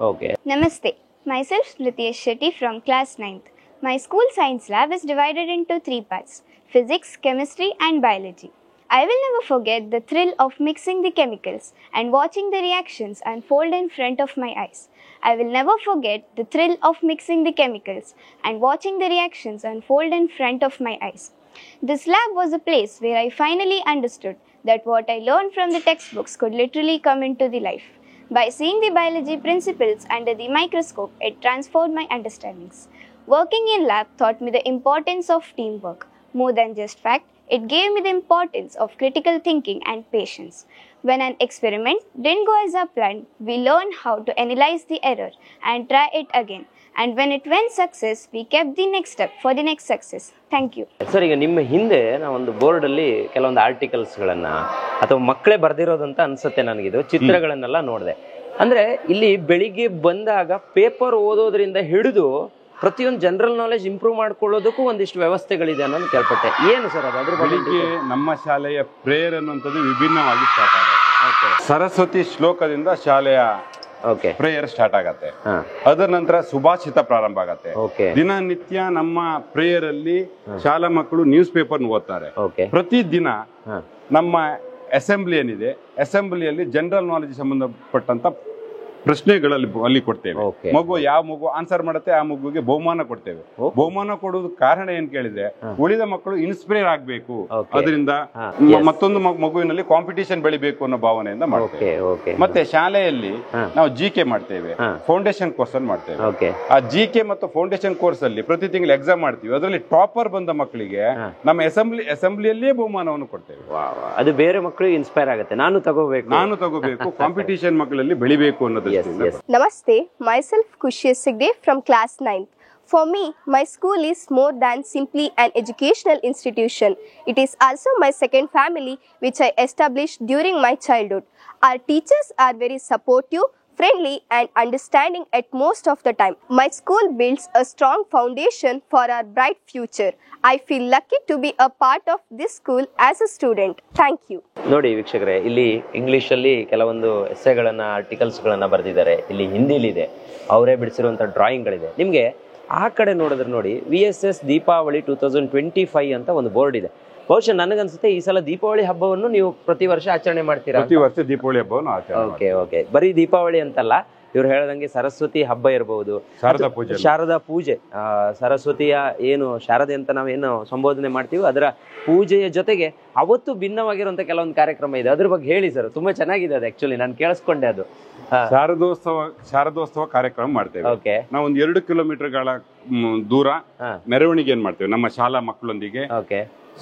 ನಮಸ್ತೆ, myself Smriti Shetty from class 9th. My school science lab is divided into 3 parts: physics, chemistry, and biology. I will never forget the thrill of mixing the chemicals and watching the reactions unfold in front of my eyes. I will never forget the thrill of mixing the chemicals and watching the reactions unfold in front of my eyes. This lab was a place where I finally understood that what I learned from the textbooks could literally come into the life. By seeing the biology principles under the microscope, it transformed my understandings. Working in lab taught me the importance of teamwork. More than just fact, it gave me the importance of critical thinking and patience. When an experiment didn't go as planned, we learned how to analyze the error and try it again. And when it went success, we kept the next step for the next success. Thank you. Sir, ಈಗ ನಿಮ್ಮ ಹಿಂದೆ ನಾವೊಂದು ಬೋರ್ಡಲ್ಲಿ ಕೆಲವೊಂದು ಆರ್ಟಿಕಲ್ಸ್ಗಳನ್ನ ಅಥವಾ ಮಕ್ಕಳೇ ಬರೆದಿರೋದಂತ ಅನ್ಸುತ್ತೆ ನನಗಿದು, ಚಿತ್ರಗಳನ್ನೆಲ್ಲ ನೋಡಿದೆ. ಅಂದ್ರೆ ಇಲ್ಲಿ ಬೆಳಿಗ್ಗೆ ಬಂದಾಗ ಪೇಪರ್ ಓದೋದ್ರಿಂದ ಹಿಡಿದು ಪ್ರತಿಯೊಂದು ಜನರಲ್ ನಾಲೆಜ್ ಇಂಪ್ರೂವ್ ಮಾಡ್ಕೊಳ್ಳೋದಕ್ಕೂ ಒಂದಿಷ್ಟು ವ್ಯವಸ್ಥೆಗಳಿದೆ ಅನ್ನೋದು ಕೇಳ್ಪಟ್ಟೆ. ಏನು ಸರ್ ಅದು? ಅದ್ರ ಬಗ್ಗೆ ನಮ್ಮ ಶಾಲೆಯ ಪ್ರೇಯರ್ ಅನ್ನುವಂಥದ್ದು ವಿಭಿನ್ನವಾಗಿ ಸ್ಟಾರ್ಟ್ ಆಗುತ್ತೆ. ಸರಸ್ವತಿ ಶ್ಲೋಕದಿಂದ ಶಾಲೆಯ ಪ್ರೇಯರ್ ಸ್ಟಾರ್ಟ್ ಆಗತ್ತೆ. ಅದರ ನಂತರ ಸುಭಾಷಿತ ಪ್ರಾರಂಭ ಆಗತ್ತೆ. ದಿನನಿತ್ಯ ನಮ್ಮ ಪ್ರೇಯರ್ ಅಲ್ಲಿ ಶಾಲಾ ಮಕ್ಕಳು ನ್ಯೂಸ್ ಪೇಪರ್ ಓದ್ತಾರೆ. ಪ್ರತಿ ದಿನ ನಮ್ಮ ಅಸೆಂಬ್ಲಿ ಏನಿದೆ, ಅಸೆಂಬ್ಲಿಯಲ್ಲಿ ಜನರಲ್ ನಾಲೆಜ್ ಸಂಬಂಧಪಟ್ಟಂತ ಪ್ರಶ್ನೆಗಳಲ್ಲಿ ಅಲ್ಲಿ ಕೊಡ್ತೇವೆ. ಮಗು ಯಾವ ಮಗು ಆನ್ಸರ್ ಮಾಡುತ್ತೆ ಆ ಮಗುವಿಗೆ ಬಹುಮಾನ ಕೊಡ್ತೇವೆ. ಬಹುಮಾನ ಕೊಡೋದು ಕಾರಣ ಏನ್ ಕೇಳಿದ್ರೆ, ಉಳಿದ ಮಕ್ಕಳು ಇನ್ಸ್ಪೈರ್ ಆಗ್ಬೇಕು, ಅದರಿಂದ ಮತ್ತೊಂದು ಮಗುವಿನಲ್ಲಿ ಕಾಂಪಿಟೇಷನ್ ಬೆಳಿಬೇಕು ಅನ್ನೋ ಭಾವನೆಯಿಂದ ಮಾಡ್ತೇವೆ. ಮತ್ತೆ ಶಾಲೆಯಲ್ಲಿ ನಾವು GK ಮಾಡ್ತೇವೆ, ಫೌಂಡೇಶನ್ ಕೋರ್ಸ್ ಅನ್ನು ಮಾಡ್ತೇವೆ. ಆ GK ಮತ್ತು ಫೌಂಡೇಶನ್ ಕೋರ್ಸ್ ಅಲ್ಲಿ ಪ್ರತಿ ತಿಂಗಳು ಎಕ್ಸಾಮ್ ಮಾಡ್ತೀವಿ. ಅದರಲ್ಲಿ ಟಾಪರ್ ಬಂದ ಮಕ್ಕಳಿಗೆ ನಮ್ಮ ಅಸೆಂಬ್ಲಿಯಲ್ಲಿಯೇ ಬಹುಮಾನವನ್ನು ಕೊಡ್ತೇವೆ. ಅದು ಬೇರೆ ಮಕ್ಕಳಿಗೆ ಇನ್ಸ್ಪೈರ್ ಆಗುತ್ತೆ, ನಾನು ತಗೋಬೇಕು ಕಾಂಪಿಟೇಷನ್ ಮಕ್ಕಳಲ್ಲಿ ಬೆಳಿಬೇಕು ಅನ್ನೋದು. Namaste, myself Kushi Sigde from class 9th. For me, my school is more than simply an educational institution. It is also my second family which I established during my childhood. Our teachers are very supportive, friendly and understanding at most of the time. My school builds a strong foundation for our bright future. I feel lucky to be a part of this school as a student. Thank you. ನೋಡಿ ವೀಕ್ಷಕರೇ, ಇಲ್ಲಿ English ಅಲ್ಲಿ ಕೆಲವೊಂದು ಎಸ್ಸೆಗಳನ್ನ ಆರ್ಟಿಕಲ್ಸ್ಗಳನ್ನ ಬರೆದಿದ್ದಾರೆ, ಇಲ್ಲಿ ಹಿಂದಿಲಿದೆ, ಅವರೇ ಬಿಡಿಸಿರುವಂಥ ಡ್ರಾಯಿಂಗ್ಗಳಿದೆ. ನಿಮಗೆ ಆ ಕಡೆ ನೋಡಿದ್ರೆ ನೋಡಿ, VSS ದೀಪಾವಳಿ 2025 ಅಂತ ಒಂದು ಬೋರ್ಡ್ ಇದೆ. ಬಹುಶಃ ನನಗನ್ಸುತ್ತೆ ಈ ಸಲ ದೀಪಾವಳಿ ಹಬ್ಬವನ್ನು ನೀವು ಪ್ರತಿ ವರ್ಷ ಆಚರಣೆ ಮಾಡ್ತೀರಾ? ಪ್ರತಿ ವರ್ಷ ದೀಪಾವಳಿ ಹಬ್ಬವನ್ನು ಆಚರಣೆ. ಓಕೆ. ಬರೀ ದೀಪಾವಳಿ ಅಂತಲ್ಲ, ಇವ್ರು ಹೇಳ್ದಂಗೆ ಸರಸ್ವತಿ ಹಬ್ಬ ಇರಬಹುದು, ಶಾರದಾ ಪೂಜೆ, ಸರಸ್ವತಿಯ ಏನು ಶಾರದೆ ಅಂತ ನಾವೇನು ಸಂಬೋಧನೆ ಮಾಡ್ತೀವಿ ಅದರ ಪೂಜೆಯ ಜೊತೆಗೆ ಅವತ್ತು ಭಿನ್ನವಾಗಿರುವಂತ ಕೆಲವೊಂದು ಕಾರ್ಯಕ್ರಮ ಇದೆ. ಅದ್ರ ಬಗ್ಗೆ ಹೇಳಿ ಸರ್, ತುಂಬಾ ಚೆನ್ನಾಗಿದೆ ಅದು. ಆಕ್ಚುಲಿ ನಾನು ಕೇಳಿಸ್ಕೊಂಡೆ ಅದು. ಶಾರದೋತ್ಸವ ಕಾರ್ಯಕ್ರಮ ಮಾಡ್ತೇವೆ. ನಾವು ಒಂದು 2 ಕಿಲೋಮೀಟರ್ಗಳ ದೂರ ಮೆರವಣಿಗೆ ಏನ್ ಮಾಡ್ತೇವೆ ನಮ್ಮ ಶಾಲಾ ಮಕ್ಕಳೊಂದಿಗೆ.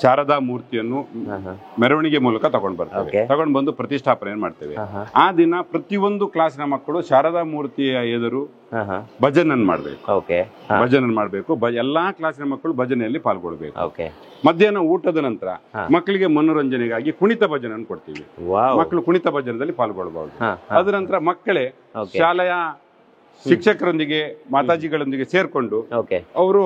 ಶಾರದಾ ಮೂರ್ತಿಯನ್ನು ಮೆರವಣಿಗೆ ಮೂಲಕ ತಗೊಂಡ್ ಬರ್ತೇವೆ. ತಗೊಂಡ್ ಬಂದು ಪ್ರತಿಷ್ಠಾಪನೆ ಮಾಡ್ತೇವೆ. ಆ ದಿನ ಪ್ರತಿಯೊಂದು ಕ್ಲಾಸಿನ ಮಕ್ಕಳು ಶಾರದಾ ಮೂರ್ತಿಯ ಎದುರು ಭಜನನ್ ಮಾಡ್ಬೇಕು. ಎಲ್ಲಾ ಕ್ಲಾಸಿನ ಮಕ್ಕಳು ಭಜನೆಯಲ್ಲಿ ಪಾಲ್ಗೊಳ್ಬೇಕು. ಮಧ್ಯಾಹ್ನ ಊಟದ ನಂತರ ಮಕ್ಕಳಿಗೆ ಮನೋರಂಜನೆಗಾಗಿ ಕುಣಿತ ಭಜನೆ ಕೊಡ್ತೀವಿ. ಮಕ್ಕಳು ಕುಣಿತ ಭಜನದಲ್ಲಿ ಪಾಲ್ಗೊಳ್ಬಹುದು. ಅದ ನಂತರ ಮಕ್ಕಳೇ ಶಾಲೆಯ ಶಿಕ್ಷಕರೊಂದಿಗೆ ಮಾತಾಜಿಗಳೊಂದಿಗೆ ಸೇರ್ಕೊಂಡು ಅವರು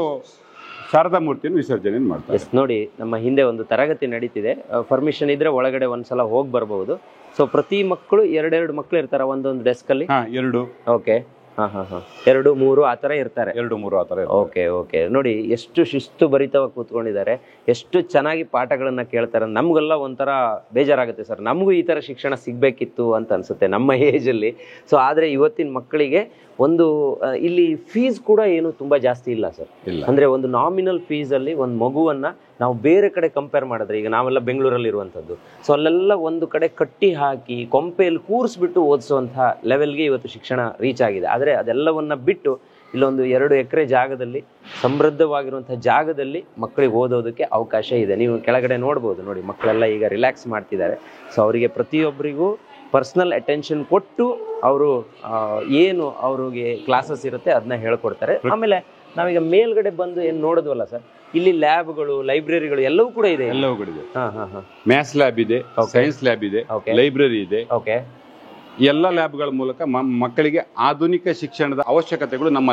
ಶಾರದಾ ಮೂರ್ತಿಯನ್ನು ವಿಸರ್ಜನೆ ಮಾಡ್ತಾರೆ. ನೋಡಿ, ನಮ್ಮ ಹಿಂದೆ ಒಂದು ತರಗತಿ ನಡೀತಿದೆ. ಪರ್ಮಿಷನ್ ಇದ್ರೆ ಒಳಗಡೆ ಒಂದ್ಸಲ ಹೋಗಿ ಬರಬಹುದು. ಸೊ ಪ್ರತಿ ಮಕ್ಕಳು 2 ಮಕ್ಕಳು ಇರ್ತಾರೆ ಒಂದೊಂದು ಡೆಸ್ಕ್ ಅಲ್ಲಿ. 2 ಓಕೆ. 2, 3 ಆತರ ಇರ್ತಾರೆ. 2, 3 ಆತರ. ಓಕೆ. ನೋಡಿ ಎಷ್ಟು ಶಿಸ್ತು ಭರಿತವಾಗಿ ಕೂತ್ಕೊಂಡಿದ್ದಾರೆ, ಎಷ್ಟು ಚೆನ್ನಾಗಿ ಪಾಠಗಳನ್ನ ಕೇಳ್ತಾರೆ. ನಮ್ಗೆಲ್ಲ ಒಂಥರ ಬೇಜಾರಾಗುತ್ತೆ ಸರ್, ನಮಗೂ ಈ ತರ ಶಿಕ್ಷಣ ಸಿಗ್ಬೇಕಿತ್ತು ಅಂತ ಅನ್ಸುತ್ತೆ ನಮ್ಮ ಏಜ್ ಅಲ್ಲಿ. ಸೊ ಆದ್ರೆ ಇವತ್ತಿನ ಮಕ್ಕಳಿಗೆ ಒಂದು ಇಲ್ಲಿ ಫೀಸ್ ಕೂಡ ಏನು ತುಂಬಾ ಜಾಸ್ತಿ ಇಲ್ಲ ಸರ್. ಅಂದ್ರೆ ಒಂದು ನಾಮಿನಲ್ ಫೀಸ್ ಅಲ್ಲಿ ಒಂದು ಮಗುವನ್ನ ನಾವು ಬೇರೆ ಕಡೆ ಕಂಪೇರ್ ಮಾಡಿದ್ರೆ, ಈಗ ನಾವೆಲ್ಲ ಬೆಂಗಳೂರಲ್ಲಿ ಇರುವಂತದ್ದು, ಸೊ ಅಲ್ಲೆಲ್ಲ ಒಂದು ಕಡೆ ಕಟ್ಟಿ ಹಾಕಿ ಕೊಂಪೆಯಲ್ಲಿ ಕೂರಿಸ್ಬಿಟ್ಟು ಓದಿಸುವಂತಹ ಲೆವೆಲ್ಗೆ ಇವತ್ತು ಶಿಕ್ಷಣ ರೀಚ್ ಆಗಿದೆ. ಆದ್ರೆ ಅದೆಲ್ಲವನ್ನ ಬಿಟ್ಟು ಇಲ್ಲೊಂದು 2 ಎಕರೆ ಜಾಗದಲ್ಲಿ, ಸಮೃದ್ಧವಾಗಿರುವಂತಹ ಜಾಗದಲ್ಲಿ ಮಕ್ಕಳಿಗೆ ಓದೋದಕ್ಕೆ ಅವಕಾಶ ಇದೆ. ನೀವು ಕೆಳಗಡೆ ನೋಡ್ಬೋದು, ನೋಡಿ ಮಕ್ಕಳೆಲ್ಲ ಈಗ ರಿಲ್ಯಾಕ್ಸ್ ಮಾಡ್ತಿದ್ದಾರೆ. ಸೊ ಅವರಿಗೆ ಪ್ರತಿಯೊಬ್ಬರಿಗೂ ಪರ್ಸನಲ್ ಅಟೆನ್ಷನ್ ಕೊಟ್ಟು ಅವರು ಏನು ಅವ್ರಿಗೆ ಕ್ಲಾಸಸ್ ಇರುತ್ತೆ ಅದನ್ನ ಹೇಳ್ಕೊಡ್ತಾರೆ. ಆಮೇಲೆ ನಾವೀಗ ಮೇಲ್ಗಡೆ ಬಂದು ಏನ್ ನೋಡಿದ್ವಲ್ಲ ಸರ್, ಇಲ್ಲಿ ಲ್ಯಾಬ್ಗಳು, ಲೈಬ್ರರಿಗಳು ಎಲ್ಲವೂ ಕೂಡ ಇದೆ. ಮ್ಯಾಥ್ಸ್ ಲ್ಯಾಬ್ ಇದೆ, ಸೈನ್ಸ್ ಲ್ಯಾಬ್ ಇದೆ, ಲೈಬ್ರರಿ ಇದೆ. ಎಲ್ಲ ಲ್ಯಾಬ್ಗಳ ಮೂಲಕ ಮಕ್ಕಳಿಗೆ ಆಧುನಿಕ ಶಿಕ್ಷಣದ ಅವಶ್ಯಕತೆಗಳು ನಮ್ಮ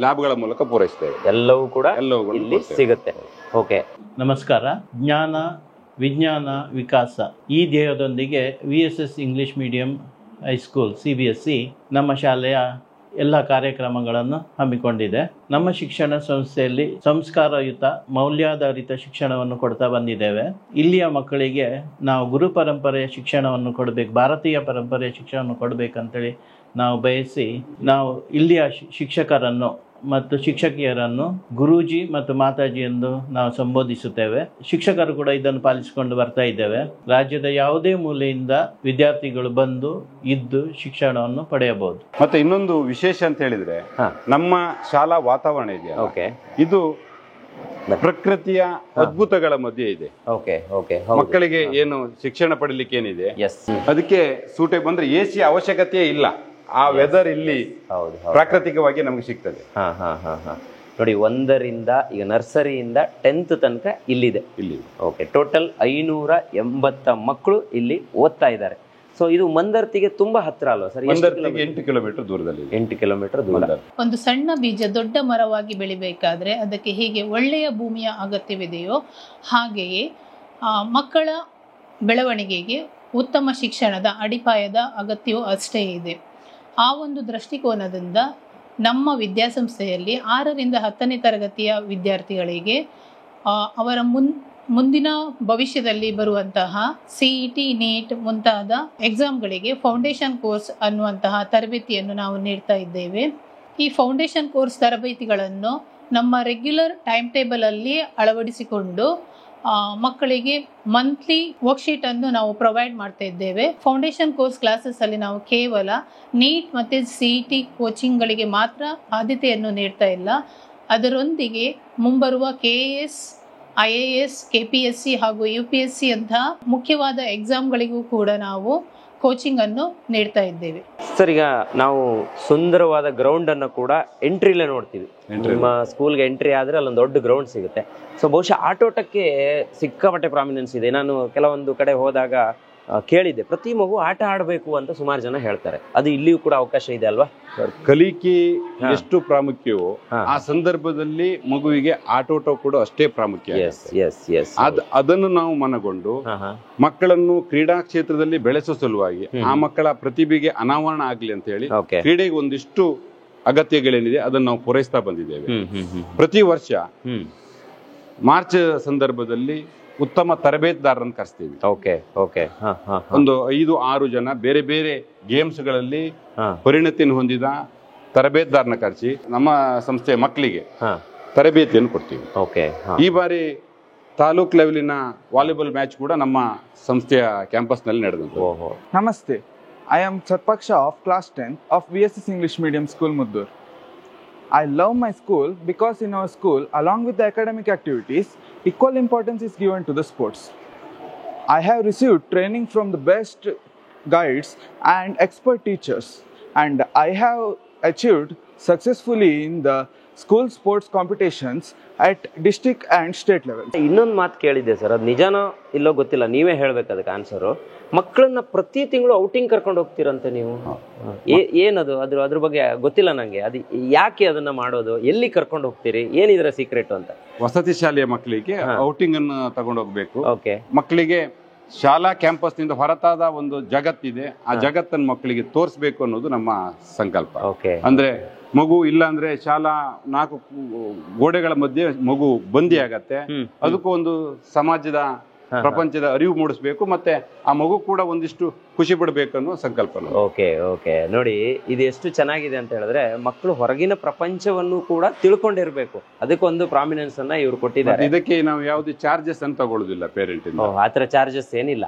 ಲ್ಯಾಬ್ಗಳ ಮೂಲಕ ಪೂರೈಸ್ತೇವೆ. ಎಲ್ಲವೂ ಕೂಡ ಇಲ್ಲಿ ಸಿಗುತ್ತೆ. ಓಕೆ, ನಮಸ್ಕಾರ. ಜ್ಞಾನ, ವಿಜ್ಞಾನ, ವಿಕಾಸ ಈ ಧ್ಯೇಯದೊಂದಿಗೆ VSS English medium high school CBSE ನಮ್ಮ ಶಾಲೆಯ ಎಲ್ಲ ಕಾರ್ಯಕ್ರಮಗಳನ್ನು ಹಮ್ಮಿಕೊಂಡಿದೆ. ನಮ್ಮ ಶಿಕ್ಷಣ ಸಂಸ್ಥೆಯಲ್ಲಿ ಸಂಸ್ಕಾರಯುತ ಮೌಲ್ಯಾಧಾರಿತ ಶಿಕ್ಷಣವನ್ನು ಕೊಡ್ತಾ ಬಂದಿದ್ದೇವೆ. ಇಲ್ಲಿಯ ಮಕ್ಕಳಿಗೆ ನಾವು ಗುರು ಪರಂಪರೆಯ ಶಿಕ್ಷಣವನ್ನು ಕೊಡಬೇಕು, ಭಾರತೀಯ ಪರಂಪರೆಯ ಶಿಕ್ಷಣವನ್ನು ಕೊಡಬೇಕಂತೇಳಿ ನಾವು ಬಯಸಿ ನಾವು ಇಲ್ಲಿಯ ಶಿಕ್ಷಕರನ್ನು ಮತ್ತು ಶಿಕ್ಷಕಿಯರನ್ನು ಗುರೂಜಿ ಮತ್ತು ಮಾತಾಜಿ ಎಂದು ನಾವು ಸಂಬೋಧಿಸುತ್ತೇವೆ. ಶಿಕ್ಷಕರು ಕೂಡ ಇದನ್ನು ಪಾಲಿಸಿಕೊಂಡು ಬರ್ತಾ ಇದ್ದೇವೆ. ರಾಜ್ಯದ ಯಾವುದೇ ಮೂಲೆಯಿಂದ ವಿದ್ಯಾರ್ಥಿಗಳು ಬಂದು ಇದ್ದು ಶಿಕ್ಷಣವನ್ನು ಪಡೆಯಬಹುದು. ಮತ್ತೆ ಇನ್ನೊಂದು ವಿಶೇಷ ಅಂತ ಹೇಳಿದ್ರೆ ನಮ್ಮ ಶಾಲಾ ವಾತಾವರಣ ಇದೆ, ಇದು ಪ್ರಕೃತಿಯ ಅದ್ಭುತಗಳ ಮಧ್ಯೆ ಇದೆ. ಮಕ್ಕಳಿಗೆ ಏನು ಶಿಕ್ಷಣ ಪಡಿಲಿಕ್ಕೆ ಏನಿದೆ ಅದಕ್ಕೆ ಸೂಟೇಬಲ್ ಅಂದ್ರೆ ಎಸಿ ಅವಶ್ಯಕತೆ ಇಲ್ಲ. ಆ ವೆದರ್ ಇಲ್ಲಿ ಪ್ರಾಕೃತಿಕವಾಗಿ ನಮ್ಗೆ ಸಿಗ್ತದೆ. ನೋಡಿ, 1ರಿಂದ ಈಗ ನರ್ಸರಿಯಿಂದ 10th ತನಕ ಇಲ್ಲಿದೆ. ಟೋಟಲ್ 580 ಮಕ್ಕಳು ಇಲ್ಲಿ ಓದ್ತಾ ಇದ್ದಾರೆ. ಸೊ ಇದು ಮಂದರ್ತಿಗೆ ತುಂಬಾ ಹತ್ರ ಅಲ್ವಾ ಸರ್? 8 ಕಿಲೋಮೀಟರ್ ದೂರದಲ್ಲಿ. 8 ಕಿಲೋಮೀಟರ್ ದೂರ. ಒಂದು ಸಣ್ಣ ಬೀಜ ದೊಡ್ಡ ಮರವಾಗಿ ಬೆಳಿಬೇಕಾದ್ರೆ ಅದಕ್ಕೆ ಹೇಗೆ ಒಳ್ಳೆಯ ಭೂಮಿಯ ಅಗತ್ಯವಿದೆಯೋ ಹಾಗೆಯೇ ಮಕ್ಕಳ ಬೆಳವಣಿಗೆಗೆ ಉತ್ತಮ ಶಿಕ್ಷಣದ ಅಡಿಪಾಯದ ಅಗತ್ಯವೂ ಅಷ್ಟೇ ಇದೆ. ಆ ಒಂದು ದೃಷ್ಟಿಕೋನದಿಂದ ನಮ್ಮ ವಿದ್ಯಾಸಂಸ್ಥೆಯಲ್ಲಿ 6ರಿಂದ 10ನೇ ತರಗತಿಯ ವಿದ್ಯಾರ್ಥಿಗಳಿಗೆ ಅವರ ಮುಂದಿನ ಭವಿಷ್ಯದಲ್ಲಿ ಬರುವಂತಹ CET, NEET ಮುಂತಾದ ಎಕ್ಸಾಮ್ಗಳಿಗೆ ಫೌಂಡೇಶನ್ ಕೋರ್ಸ್ ಅನ್ನುವಂತಹ ತರಬೇತಿಯನ್ನು ನಾವು ನೀಡ್ತಾ ಇದ್ದೇವೆ. ಈ ಫೌಂಡೇಶನ್ ಕೋರ್ಸ್ ತರಬೇತಿಗಳನ್ನು ನಮ್ಮ ರೆಗ್ಯುಲರ್ ಟೈಮ್ ಟೇಬಲಲ್ಲಿ ಅಳವಡಿಸಿಕೊಂಡು ಮಕ್ಕಳಿಗೆ ಮಂತ್ಲಿ ವರ್ಕ್ಶೀಟ್ ಅನ್ನು ನಾವು ಪ್ರೊವೈಡ್ ಮಾಡ್ತಾ ಇದ್ದೇವೆ. ಫೌಂಡೇಶನ್ ಕೋರ್ಸ್ ಕ್ಲಾಸಸ್ ಅಲ್ಲಿ ನಾವು ಕೇವಲ NEET ಮತ್ತು CET ಕೋಚಿಂಗ್ಗಳಿಗೆ ಮಾತ್ರ ಆದ್ಯತೆಯನ್ನು ನೀಡ್ತಾ ಇಲ್ಲ. ಅದರೊಂದಿಗೆ ಮುಂಬರುವ KAS, IAS, KPSC ಹಾಗೂ UPSC ಅಂತಹ ಮುಖ್ಯವಾದ ಎಕ್ಸಾಮ್ಗಳಿಗೂ ಕೂಡ ನಾವು ಕೋಚಿಂಗ್ ಅನ್ನು ನೀಡ್ತಾ ಇದ್ದೇವೆ. ಸರ್, ಈಗ ನಾವು ಸುಂದರವಾದ ಗ್ರೌಂಡ್ ಅನ್ನು ಕೂಡ ಎಂಟ್ರಿಲೇ ನೋಡ್ತೀವಿ. ನಿಮ್ಮ ಸ್ಕೂಲ್ಗೆ ಎಂಟ್ರಿ ಆದ್ರೆ ಅಲ್ಲೊಂದು ದೊಡ್ಡ ಗ್ರೌಂಡ್ ಸಿಗುತ್ತೆ. ಸೊ ಬಹುಶಃ ಆಟೋಟಕ್ಕೆ ಸಿಕ್ಕಾಪಟ್ಟೆ ಪ್ರಾಮಿನೆನ್ಸ್ ಇದೆ. ನಾನು ಕೆಲವೊಂದು ಕಡೆ ಹೋದಾಗ ಕೇಳಿದ್ದೆ, ಪ್ರತಿ ಮಗು ಆಟ ಆಡಬೇಕು ಅಂತ ಸುಮಾರು ಜನ ಹೇಳ್ತಾರೆ. ಅದು ಇಲ್ಲಿಯೂ ಕೂಡ ಅವಕಾಶ ಇದೆ ಅಲ್ವಾ? ಕಲಿಕೆ ಎಷ್ಟು ಪ್ರಾಮುಖ್ಯವೋ ಆ ಸಂದರ್ಭದಲ್ಲಿ ಮಗುವಿಗೆ ಆಟೋಟ ಕೂಡ ಅಷ್ಟೇ ಪ್ರಾಮುಖ್ಯ. ಅದನ್ನು ನಾವು ಮನಗೊಂಡು ಮಕ್ಕಳನ್ನು ಕ್ರೀಡಾ ಕ್ಷೇತ್ರದಲ್ಲಿ ಬೆಳೆಸೋ ಸಲುವಾಗಿ ಆ ಮಕ್ಕಳ ಪ್ರತಿಭೆಗೆ ಅನಾವರಣ ಆಗ್ಲಿ ಅಂತ ಹೇಳಿ ಕ್ರೀಡೆಗೆ ಒಂದಿಷ್ಟು ಅಗತ್ಯಗಳೇನಿದೆ ಅದನ್ನು ನಾವು ಪೂರೈಸ್ತಾ ಬಂದಿದ್ದೇವೆ. ಪ್ರತಿ ವರ್ಷ ಮಾರ್ಚ್ ಸಂದರ್ಭದಲ್ಲಿ ಉತ್ತಮ ತರಬೇತುದಾರರನ್ನು ಕರೆಸ್ತೀವಿ. ಒಂದು 5-6 ಜನ ಬೇರೆ ಬೇರೆ ಗೇಮ್ಸ್ ಗಳಲ್ಲಿ ಪರಿಣತಿಯನ್ನು ಹೊಂದಿದ ತರಬೇತುದಾರನ ಕರೆಸಿ ನಮ್ಮ ಸಂಸ್ಥೆಯ ಮಕ್ಕಳಿಗೆ ತರಬೇತಿಯನ್ನು ಕೊಡ್ತೀವಿ. ಈ ಬಾರಿ ತಾಲೂಕ್ ಲೆವೆಲಿನ ವಾಲಿಬಾಲ್ ಮ್ಯಾಚ್ ಕೂಡ ನಮ್ಮ ಸಂಸ್ಥೆಯ ಕ್ಯಾಂಪಸ್ ನಲ್ಲಿ ನಡೆದಂತೆ. ನಮಸ್ತೆ, I am Satpaksha of class 10 of VSS English Medium School, Muddur. I love my school because in our school, along with the academic activities, equal importance is given to the sports. I have received training from the best guides and expert teachers, and I have achieved successfully in the school sports competitions at district and state level. ಇನ್ನೊಂದು ಮಾತು ಕೇಳಿದ್ದೆ sir, ಅದು ನಿಜಾನೋ ಇಲ್ಲೋ ಗೊತ್ತಿಲ್ಲ, ನೀವೇ ಹೇಳ್ಬೇಕು ಅದಕ್ಕೆ answer. ಮಕ್ಕಳನ್ನ ಪ್ರತಿ ತಿಂಗಳು ಔಟಿಂಗ್ ಕರ್ಕೊಂಡು ಹೋಗ್ತೀರಂತೆ ನೀವು. ಏನದು ಅದ್ರ ಬಗ್ಗೆ ಗೊತ್ತಿಲ್ಲ ನಂಗೆ. ಅದು ಯಾಕೆ ಅದನ್ನ ಮಾಡೋದು, ಎಲ್ಲಿ ಕರ್ಕೊಂಡು ಹೋಗ್ತೀರಿ, ಏನಿದ್ರ ಸೀಕ್ರೆಟ್ ಅಂತ? ವಸತಿ ಶಾಲೆಯ ಮಕ್ಕಳಿಗೆ ಔಟಿಂಗ್ ಅನ್ನು ತಗೊಂಡು ಹೋಗ್ಬೇಕು. ಮಕ್ಕಳಿಗೆ ಶಾಲಾ ಕ್ಯಾಂಪಸ್ ನಿಂದ ಹೊರತಾದ ಒಂದು ಜಗತ್ತಿದೆ, ಆ ಜಗತ್ತನ್ನು ಮಕ್ಕಳಿಗೆ ತೋರಿಸ್ಬೇಕು ಅನ್ನೋದು ನಮ್ಮ ಸಂಕಲ್ಪ. ಅಂದ್ರೆ ಮಗು ಇಲ್ಲ ಅಂದ್ರೆ ಶಾಲಾ 4 ಗೋಡೆಗಳ ಮಧ್ಯೆ ಮಗು ಬಂದಿ ಆಗತ್ತೆ. ಅದಕ್ಕೂ ಒಂದು ಸಮಾಜದ ಪ್ರಪಂಚದ ಅರಿವು ಮೂಡಿಸ್ಬೇಕು, ಮತ್ತೆ ಆ ಮಗು ಕೂಡ ಒಂದಿಷ್ಟು ಖುಷಿ ಪಡಬೇಕು ಅನ್ನೋ ಸಂಕಲ್ಪ. ನೋಡಿ, ಇದು ಎಷ್ಟು ಚೆನ್ನಾಗಿದೆ ಅಂತ ಹೇಳಿದ್ರೆ ಮಕ್ಕಳು ಹೊರಗಿನ ಪ್ರಪಂಚವನ್ನು ಕೂಡ ತಿಳ್ಕೊಂಡಿರ್ಬೇಕು. ಅದಕ್ಕೊಂದು ಪ್ರಾಮಿನೆನ್ಸ್ ಅನ್ನ ಇವ್ರು ಕೊಟ್ಟಿದ್ದಾರೆ. ಇದಕ್ಕೆ ನಾವು ಯಾವುದೇ ಚಾರ್ಜಸ್ ಅಂತ ತಗೊಳ್ಳೋದಿಲ್ಲ ಪೇರೆಂಟ್. ಆತರ ಚಾರ್ಜಸ್ ಏನಿಲ್ಲ.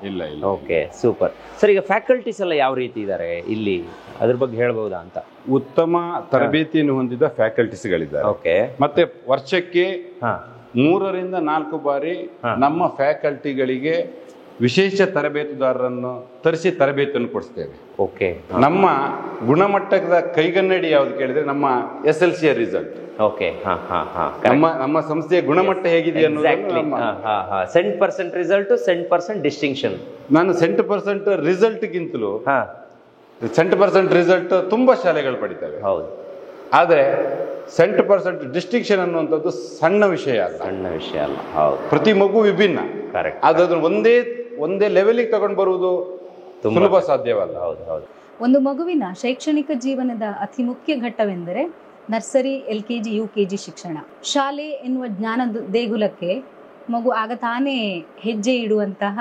Okay, super sir. ಈಗ ಫ್ಯಾಕಲ್ಟೀಸ್ ಎಲ್ಲ ಯಾವ ರೀತಿ ಇದ್ದಾರೆ ಇಲ್ಲಿ, ಅದ್ರ ಬಗ್ಗೆ ಹೇಳ್ಬಹುದಾ ಅಂತ? ಉತ್ತಮ ತರಬೇತಿಯನ್ನು ಹೊಂದಿದ ಫ್ಯಾಕಲ್ಟೀಸ್ಗಳಿದ್ದಾರೆ. ಮತ್ತೆ ವರ್ಷಕ್ಕೆ 3ರಿಂದ 4 ಬಾರಿ ನಮ್ಮ ಫ್ಯಾಕಲ್ಟಿಗಳಿಗೆ ವಿಶೇಷ ತರಬೇತುದಾರರನ್ನು ತರಿಸಿ ತರಬೇತಿಯನ್ನು ಕೊಡಿಸ್ತೇವೆ. ನಮ್ಮ ಗುಣಮಟ್ಟದ ಕೈಗನ್ನಡಿ ಯಾವ್ದು ಕೇಳಿದ್ರೆ ನಮ್ಮ SLC ರಿಸಲ್ಟ್. ನಮ್ಮ ಸಂಸ್ಥೆಯ ಗುಣಮಟ್ಟ ಹೇಗಿದೆ ಅನ್ನೋದು. 100% ರಿಸಲ್ಟ್, 100% ಡಿಸ್ಟಿಂಕ್ಷನ್. ನಾನು 100% ರಿಸಲ್ಟ್ ಗಿಂತಲೂ 100% ರಿಸಲ್ಟ್ ತುಂಬಾ ಶಾಲೆಗಳು ಪಡಿತವೆ. ಆದ್ರೆ 100% ಡಿಸ್ಟಿಂಕ್ಷನ್ ಅನ್ನುವಂಥದ್ದು ಸಣ್ಣ ವಿಷಯ ಅಲ್ಲ. ಪ್ರತಿ ಮಗು ವಿಭಿನ್ನ. ಅದ್ರ ಒಂದೇ ಲೆವೆಲಿಗೆ ತಗೊಂಡು ಬರುವುದು ಸುಲಭ ಸಾಧ್ಯವಲ್ಲ. ಒಂದು ಮಗುವಿನ ಶೈಕ್ಷಣಿಕ ಜೀವನದ ಅತಿ ಮುಖ್ಯ ಘಟ್ಟವೆಂದರೆ ನರ್ಸರಿ, LKG, UKG ಶಿಕ್ಷಣ. ಶಾಲೆ ಎನ್ನುವ ಜ್ಞಾನದ ದೇಗುಲಕ್ಕೆ ಮಗು ಆಗ ತಾನೇ ಹೆಜ್ಜೆ ಇಡುವಂತಹ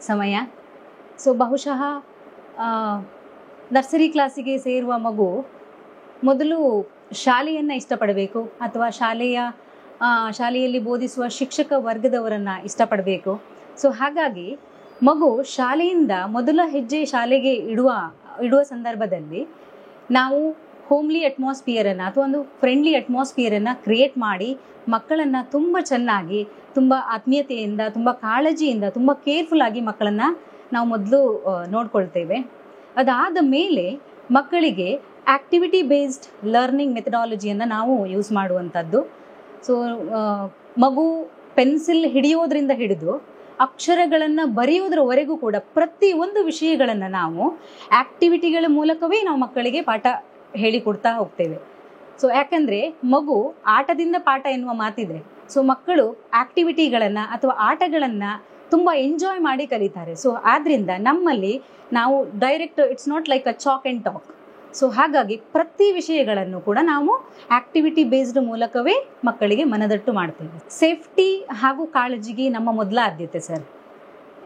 ಸಮಯ. ಸೊ ಬಹುಶಃ ನರ್ಸರಿ ಕ್ಲಾಸಿಗೆ ಸೇರುವ ಮಗು ಮೊದಲು ಶಾಲೆಯನ್ನು ಇಷ್ಟಪಡಬೇಕು ಅಥವಾ ಶಾಲೆಯಲ್ಲಿ ಬೋಧಿಸುವ ಶಿಕ್ಷಕ ವರ್ಗದವರನ್ನು ಇಷ್ಟಪಡಬೇಕು. ಸೊ ಹಾಗಾಗಿ ಮಗು ಶಾಲೆಯಿಂದ ಮೊದಲ ಹೆಜ್ಜೆ ಶಾಲೆಗೆ ಇಡುವ ಸಂದರ್ಭದಲ್ಲಿ ನಾವು ಹೋಮ್ಲಿ ಅಟ್ಮಾಸ್ಫಿಯರನ್ನು ಅಥವಾ ಒಂದು ಫ್ರೆಂಡ್ಲಿ ಅಟ್ಮಾಸ್ಫಿಯರನ್ನು ಕ್ರಿಯೇಟ್ ಮಾಡಿ ಮಕ್ಕಳನ್ನು ತುಂಬ ಚೆನ್ನಾಗಿ, ತುಂಬ ಆತ್ಮೀಯತೆಯಿಂದ, ತುಂಬ ಕಾಳಜಿಯಿಂದ, ತುಂಬ ಕೇರ್ಫುಲ್ ಆಗಿ ಮಕ್ಕಳನ್ನು ನಾವು ಮೊದಲು ನೋಡ್ಕೊಳ್ತೇವೆ. ಅದಾದ ಮೇಲೆ ಮಕ್ಕಳಿಗೆ ಆ್ಯಕ್ಟಿವಿಟಿ ಬೇಸ್ಡ್ ಲರ್ನಿಂಗ್ ಮೆಥಡಾಲಜಿಯನ್ನು ನಾವು ಯೂಸ್ ಮಾಡುವಂಥದ್ದು. ಸೊ ಮಗು ಪೆನ್ಸಿಲ್ ಹಿಡಿಯೋದ್ರಿಂದ ಹಿಡಿದು ಅಕ್ಷರಗಳನ್ನು ಬರೆಯೋದ್ರವರೆಗೂ ಕೂಡ ಪ್ರತಿಯೊಂದು ವಿಷಯಗಳನ್ನು ನಾವು ಆ್ಯಕ್ಟಿವಿಟಿಗಳ ಮೂಲಕವೇ ನಾವು ಮಕ್ಕಳಿಗೆ ಪಾಠ ಹೇಳಿಕೊಡ್ತಾ ಹೋಗ್ತೇವೆ. ಸೊ ಯಾಕಂದರೆ ಮಗು ಆಟದಿಂದ ಪಾಠ ಎನ್ನುವ ಮಾತಿದೆ. ಸೊ ಮಕ್ಕಳು ಆ್ಯಕ್ಟಿವಿಟಿಗಳನ್ನು ಅಥವಾ ಆಟಗಳನ್ನು ತುಂಬ ಎಂಜಾಯ್ ಮಾಡಿ ಕಲಿತಾರೆ. ಸೊ ಆದ್ದರಿಂದ ನಮ್ಮಲ್ಲಿ ನಾವು direct, it's not like a chalk and talk. So ಹಾಗಾಗಿ ಪ್ರತಿ ವಿಷಯಗಳನ್ನು ಕೂಡ ನಾವು ಆ್ಯಕ್ಟಿವಿಟಿ ಬೇಸ್ಡ್ ಮೂಲಕವೇ ಮಕ್ಕಳಿಗೆ ಮನದಟ್ಟು ಮಾಡ್ತೇವೆ. ಸೇಫ್ಟಿ ಹಾಗೂ ಕಾಳಜಿಗೆ ನಮ್ಮ ಮೊದಲ ಆದ್ಯತೆ ಸರ್.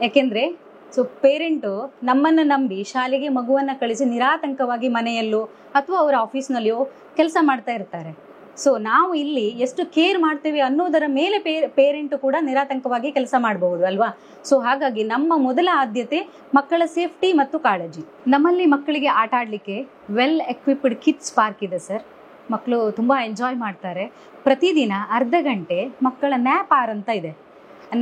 ಯಾಕೆಂದರೆ ಸೊ ಪೇರೆಂಟು ನಮ್ಮನ್ನು ನಂಬಿ ಶಾಲೆಗೆ ಮಗುವನ್ನು ಕಳಿಸಿ ನಿರಾತಂಕವಾಗಿ ಮನೆಯಲ್ಲೋ ಅಥವಾ ಅವರ ಆಫೀಸ್ನಲ್ಲಿಯೋ ಕೆಲಸ ಮಾಡ್ತಾ ಇರ್ತಾರೆ. ಸೊ ನಾವು ಇಲ್ಲಿ ಎಷ್ಟು ಕೇರ್ ಮಾಡ್ತೇವೆ ಅನ್ನೋದರ ಮೇಲೆ ಪೇರೆಂಟು ಕೂಡ ನಿರಾತಂಕವಾಗಿ ಕೆಲಸ ಮಾಡಬಹುದು ಅಲ್ವಾ. ಸೊ ಹಾಗಾಗಿ ನಮ್ಮ ಮೊದಲ ಆದ್ಯತೆ ಮಕ್ಕಳ ಸೇಫ್ಟಿ ಮತ್ತು ಕಾಳಜಿ. ನಮ್ಮಲ್ಲಿ ಮಕ್ಕಳಿಗೆ ಆಟ ಆಡಲಿಕ್ಕೆ ವೆಲ್ ಎಕ್ವಿಪ್ಡ್ ಕಿಡ್ಸ್ ಪಾರ್ಕ್ ಇದೆ ಸರ್. ಮಕ್ಕಳು ತುಂಬ ಎಂಜಾಯ್ ಮಾಡ್ತಾರೆ. ಪ್ರತಿದಿನ ಅರ್ಧ ಗಂಟೆ ಮಕ್ಕಳ ನ್ಯಾಪ್ ಆರ್ ಅಂತ ಇದೆ.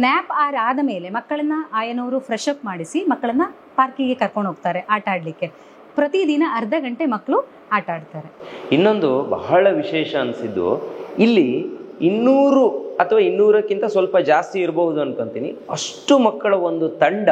ನ್ಯಾಪ್ ಆರ್ ಆದ ಮೇಲೆ ಮಕ್ಕಳನ್ನು ಆಯನವರು ಫ್ರೆಶ್ ಅಪ್ ಮಾಡಿಸಿ ಮಕ್ಕಳನ್ನು ಪಾರ್ಕಿಗೆ ಕರ್ಕೊಂಡು ಹೋಗ್ತಾರೆ ಆಟ ಆಡಲಿಕ್ಕೆ. ಪ್ರತಿದಿನ ಅರ್ಧ ಗಂಟೆ ಮಕ್ಕಳು ಆಟ ಆಡ್ತಾರೆ. ಇನ್ನೊಂದು ಬಹಳ ವಿಶೇಷ ಅನಿಸಿದ್ದು, ಇಲ್ಲಿ 200 ಅಥವಾ 200ಕ್ಕಿಂತ ಸ್ವಲ್ಪ ಜಾಸ್ತಿ ಇರಬಹುದು ಅನ್ಕೊಂತೀನಿ, ಅಷ್ಟು ಮಕ್ಕಳ ಒಂದು ತಂಡ